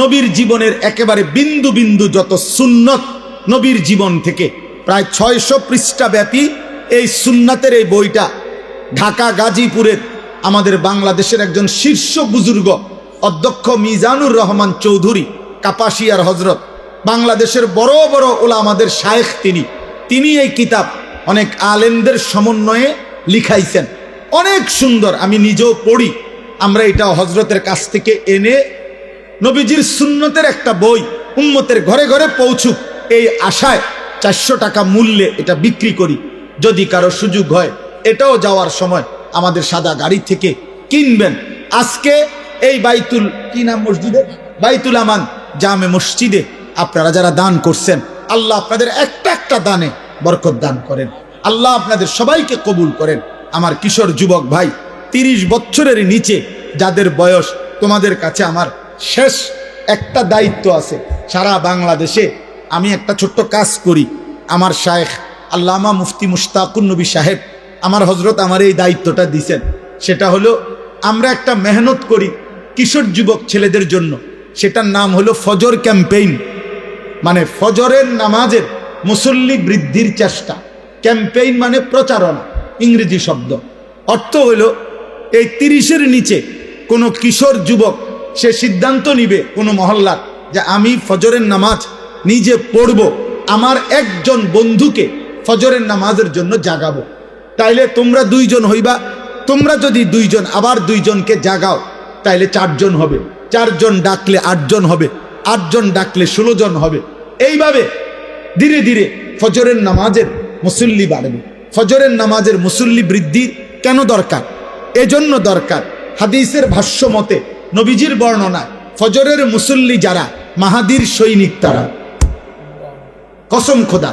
Speaker 1: নবীর জীবনের একেবারে বিন্দু বিন্দু যত সুন্নত নবীর জীবন থেকে, প্রায় 600 পৃষ্ঠা ব্যাপী এই সুন্নাতের এই বইটা ঢাকা গাজীপুরের আমাদের বাংলাদেশের একজন শীর্ষ বুজুর্গ অধ্যক্ষ মিজানুর রহমান চৌধুরী কাপাসিয়ার হজরত, বাংলাদেশের বড় বড় ওলামাদের শায়েখ তিনি এই কিতাব অনেক আলেমদের সমন্বয়ে লিখাইছেন। অনেক সুন্দর, আমি নিজেও পড়ি। আমরা এটা হজরতের কাছ থেকে এনে নবীজির সুন্নতের একটা বই উম্মতের ঘরে ঘরে পৌঁছুক এই আশায় 400 টাকা মূল্যে এটা বিক্রি করি। যদি কারো সুযোগ হয় এটাও যাওয়ার সময় আমাদের সাদা গাড়ি থেকে কিনবেন। আজকে এই বাইতুল কি নাম মসজিদে, বাইতুল আমান জামে মসজিদে আপনারা যারা দান করছেন, আল্লাহ আপনাদের একটা একটা দানে বরকত দান করেন। আল্লাহ আপনাদের সবাইকে কবুল করেন। আমার কিশোর যুবক ভাই, 30 বছরের নিচে যাদের বয়স, তোমাদের কাছে আমার শেষ একটা দায়িত্ব আছে। সারা বাংলাদেশে আমি একটা ছোট্ট কাজ করি। আমার শায়েখ আল্লামা মুফতি মুশতাকুন নবী সাহেব আমার হজরত আমার এই দায়িত্বটা দিছেন। সেটা হলো আমরা একটা মেহনত করি কিশোর যুবক ছেলেদের জন্য। সেটার নাম হলো ফজর ক্যাম্পেইন, মানে ফজরের নামাজের মুসল্লি বৃদ্ধির চেষ্টা। ক্যাম্পেইন মানে প্রচারণা, ইংরেজি শব্দ। অর্থ হলো এই 30-এর নিচে কোনো কিশোর যুবক সে সিদ্ধান্ত নিবে কোনো মহল্লার যে আমি ফজরের নামাজ নিজে পড়ব, আমার একজন বন্ধুকে ফজরের নামাজের জন্য জাগাবো। তাইলে তোমরা 2 জন হইবা, তোমরা যদি 2 জন আবার 2 জনকে জাগাও তাইলে 4 জন হবে, 4 জন ডাকলে 8 জন হবে, 8 জন ডাকলে 16 জন হবে। এইভাবে ধীরে ধীরে ফজরের নামাজের মুসল্লি বাড়বে। ফজরের নামাজের মুসল্লি বৃদ্ধি কেন দরকার? এজন্য দরকার, হাদিসের ভাষ্য মতে নবীজির বর্ণনায় ফজরের মুসল্লি যারা মাহাদির সৈনিক তারা, কসম খোদা,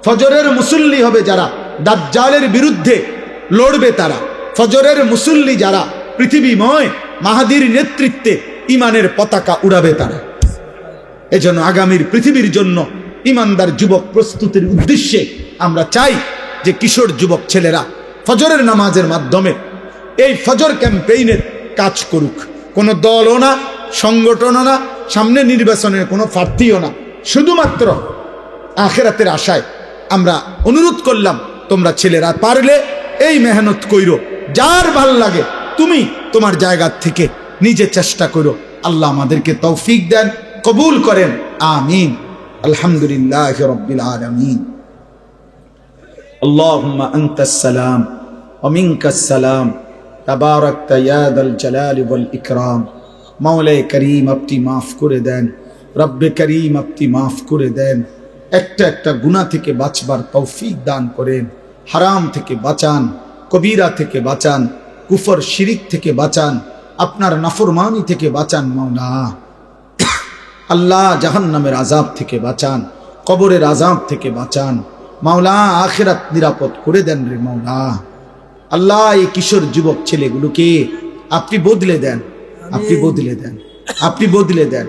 Speaker 1: ফজরের মুসল্লি হবে যারা দাজ্জালের বিরুদ্ধে লড়বে তারা। ফজরের মুসল্লি যারা পৃথিবীময় মাহাদির নেতৃত্বে ইমানের পতাকা উড়াবে তারা। এজন্য আগামীর পৃথিবীর জন্য ইমানদার যুবক প্রস্তুতির উদ্দেশ্যে আমরা চাই যে কিশোর যুবক ছেলেরা ফজরের নামাজের মাধ্যমে এই ফজর ক্যাম্পেইনের কাজ করুক। কোনো দলও না, সংগঠনও না, সামনে নির্বাচনের কোনো প্রার্থীও না, শুধুমাত্র আখিরাতের আশায় আমরা অনুরোধ করলাম তোমরা ছেলেরা পারলে এই মেহনত কইরো। যার ভাল লাগে তুমি তোমার জায়গা থেকে নিজে চেষ্টা করো। আল্লাহ আমাদেরকে তৌফিক দেন, কবুল করেন, আমিন। আলহামদুলিল্লাহ রাব্বিল আলামিন। আল্লাহুম্মা আনতাস সালাম ওয়া মিনকাস সালাম, তাবারাকতা ইয়া দাল জালালি ওয়াল ইকরাম। মাওলায়ে করিম আপনি মাফ করে দেন, রব্বে করিম আপনি মাফ করে দেন। একটা একটা গুনাহ থেকে বাঁচবার তৌফিক দান করেন। হারাম থেকে বাঁচান, কবিরা থেকে বাঁচান, কুফর শিরিক থেকে বাঁচান, আপনার নাফরমানি থেকে বাঁচান মাওলা। আল্লাহ জাহান্নামের আযাব থেকে বাঁচান, কবরের আযাব থেকে বাঁচান মাওলা। আখিরাত নিরাপদ করে দেন রে মাওলা। আল্লাহ এই কিশোর যুবক ছেলেগুলোকে আপনি বদলে দেন, আপনি বদলে দেন, আপনি বদলে দেন,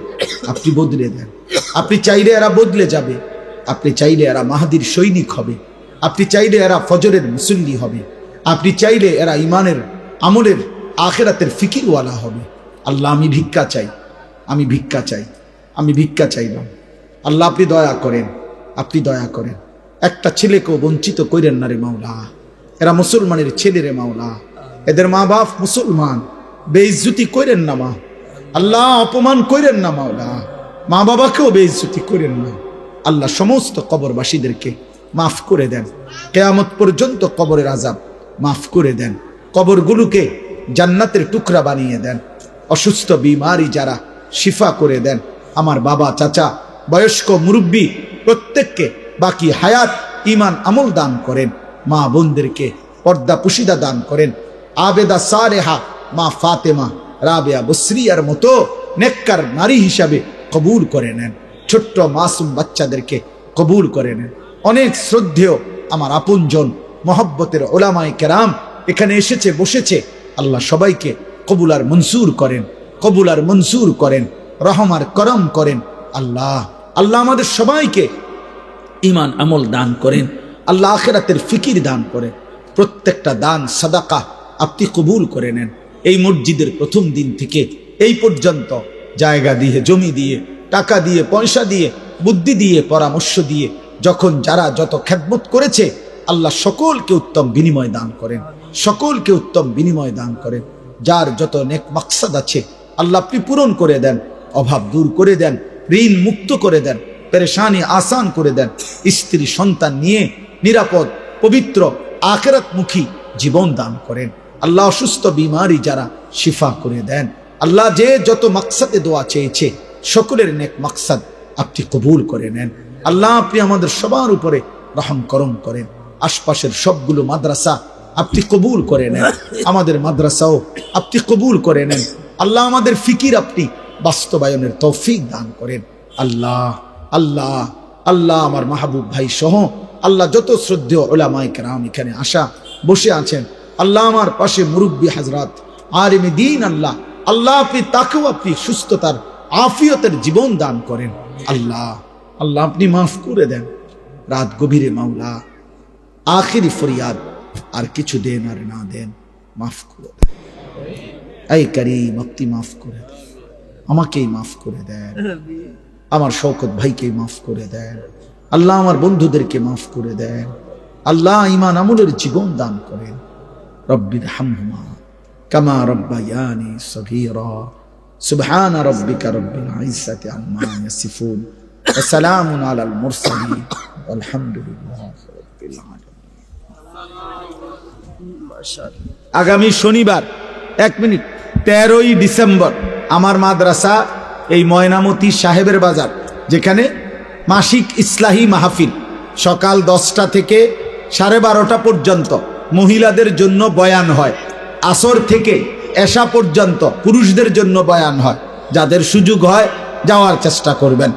Speaker 1: আপনি বদলে দেন। আপনি চাইলে এরা বদলে যাবে, আপনি চাইলে এরা মাহাদির সৈনিক হবে, আপনি চাইলে এরা ফজরের মুসল্লি হবে, আপনি চাইলে এরা ইমানের আমলের আখিরাতের ফিকিরওয়ালা হবে। আল্লাহ আমি ভিক্ষা চাই, আমি ভিক্ষা চাই, আমি ভিক্ষা চাইলাম। আল্লাহ আপনি দয়া করেন, আপনি দয়া করেন। একটা ছেলেকেও বঞ্চিত করেন না রে মাওলা। এরা মুসলমানের ছেলে রে মাওলা, এদের মা বাপ মুসলমান, বেইজ্জতি করেন না মা আল্লাহ, অপমান করেন না মাওলা। মা বাবাকেও বেইজ্জতি করেন না আল্লাহ। সমস্ত কবরবাসীদেরকে মাফ করে দেন, কিয়ামত পর্যন্ত কবরের আযাব মাফ করে দেন, কবরগুলোকে জান্নাতের টুকরা বানিয়ে দেন। অসুস্থ বিমারি যারা শিফা করে দেন। আমার বাবা, চাচা, বয়স্ক, মুরব্বী প্রত্যেককে বাকি হায়াত ইমান আমল দান করেন। মা বোনদেরকে পর্দা পুশিদা দান করেন। আবেদা সালেহা মা ফাতেমা রাবেয়া বসরিয়ার মতো নেককার নারী হিসাবে কবুল করে নেন। ছোট্ট মাসুম বাচ্চাদেরকে কবুল করে নেন। অনেক শ্রদ্ধেয় আমার আপনজন মহব্বতের ওলামায়ে কেরাম এখানে এসেছে, বসেছে। আল্লাহ সবাইকে কবুল আর মনসুর করেন, কবুল আর মনসুর করেন, রহম আর করম করেন। আল্লাহ আল্লাহ আমাদের সবাইকে ইমান আমল দান করেন। আল্লাহ আখিরাতের ফিকির দান করেন। প্রত্যেকটা দান সাদাকা আপনি কবুল করে নেন। এই মসজিদের প্রথম দিন থেকে এই পর্যন্ত জায়গা দিয়ে, জমি দিয়ে, টাকা দিয়ে, পয়সা দিয়ে, বুদ্ধি দিয়ে, পরামর্শ দিয়ে, যখন যারা যত খেদমত করেছে আল্লাহ সকলকে উত্তম বিনিময় দান করেন, সকলকে উত্তম বিনিময় দান করেন। যার যত নেক মাকসাদ আছে আল্লাহ আপনি পূরণ করে দেন, অভাব দূর করে দেন, ঋণ মুক্ত করে দেন, পেরেশানি আসান করে দেন, স্ত্রী সন্তান নিয়ে নিরাপদ পবিত্র আখিরাতমুখী জীবন দান করেন। আল্লাহ অসুস্থ বিমারি যারা শিফা করে দেন। আল্লাহ যে যত মাকসাদে দোয়া চেয়েছে সকলের নেক মাকসাদ আপনি কবুল করে নেন। আল্লাহ আপনি আমাদের সবার উপরে রহম করম করেন। আশপাশের সবগুলো মাদ্রাসা আপনি কবুল করে নেন, আমাদের মাদ্রাসাও আপনি কবুল করে নেন। আল্লাহ আমাদের ফিকির আপনি বাস্তবায়নের তৌফিক দান করেন। আল্লাহ আল্লাহ আল্লাহ আমার মাহবুব ভাই সহ আল্লাহ যত শ্রদ্ধেয় উলামায়ে কেরাম এখানে আসা বসে আছেন, আল্লাহ আমার পাশে মুরব্বী হাজরাত আলিমে দ্বীন, আল্লাহ আল্লাহ আপনি তাকেও আপনি সুস্থতার আফিয়তের জীবন দান করেন। আল্লাহ আল্লাহ আপনি মাফ করে দেন। রাত গভীরে মাওলা আখিরি ফরিয়াদ, আর কিছু দেন আর না দেন, মাফ করে দেন। এই কারীম আপনি মাফ করে দেন, আমাকেই মাফ করে দেন, আমার শওকত ভাইকে মাফ করে দেন। আল্লাহ আমার বন্ধুদেরকে মাফ করে দেন। আল্লাহ ঈমান আমলের জীবন দান করেন। রব্বির হামহুমা কামা রব্বায়ানি সগীরা। সুবহান রাব্বিকা রব্বিল ইজ্জাতি আম্মা ইয়াসিফুন ওয়া সালামুন আলাল মুরসালিন আলহামদুলিল্লাহি রাব্বিল আলামিন। আগামী শনিবার 1 মিনিট 13ই ডিসেম্বর আমার মাদ্রাসা এই ময়নামতি সাহেবের বাজার, যেখানে মাসিক ইসলাহি মাহফিল সকাল 10টা থেকে 12:30 পর্যন্ত মহিলাদের জন্য বয়ান হয়, আসর থেকে এশা পর্যন্ত পুরুষদের জন্য বয়ান হয়। যাদের সুযোগ হয় যাওয়ার চেষ্টা করবেন।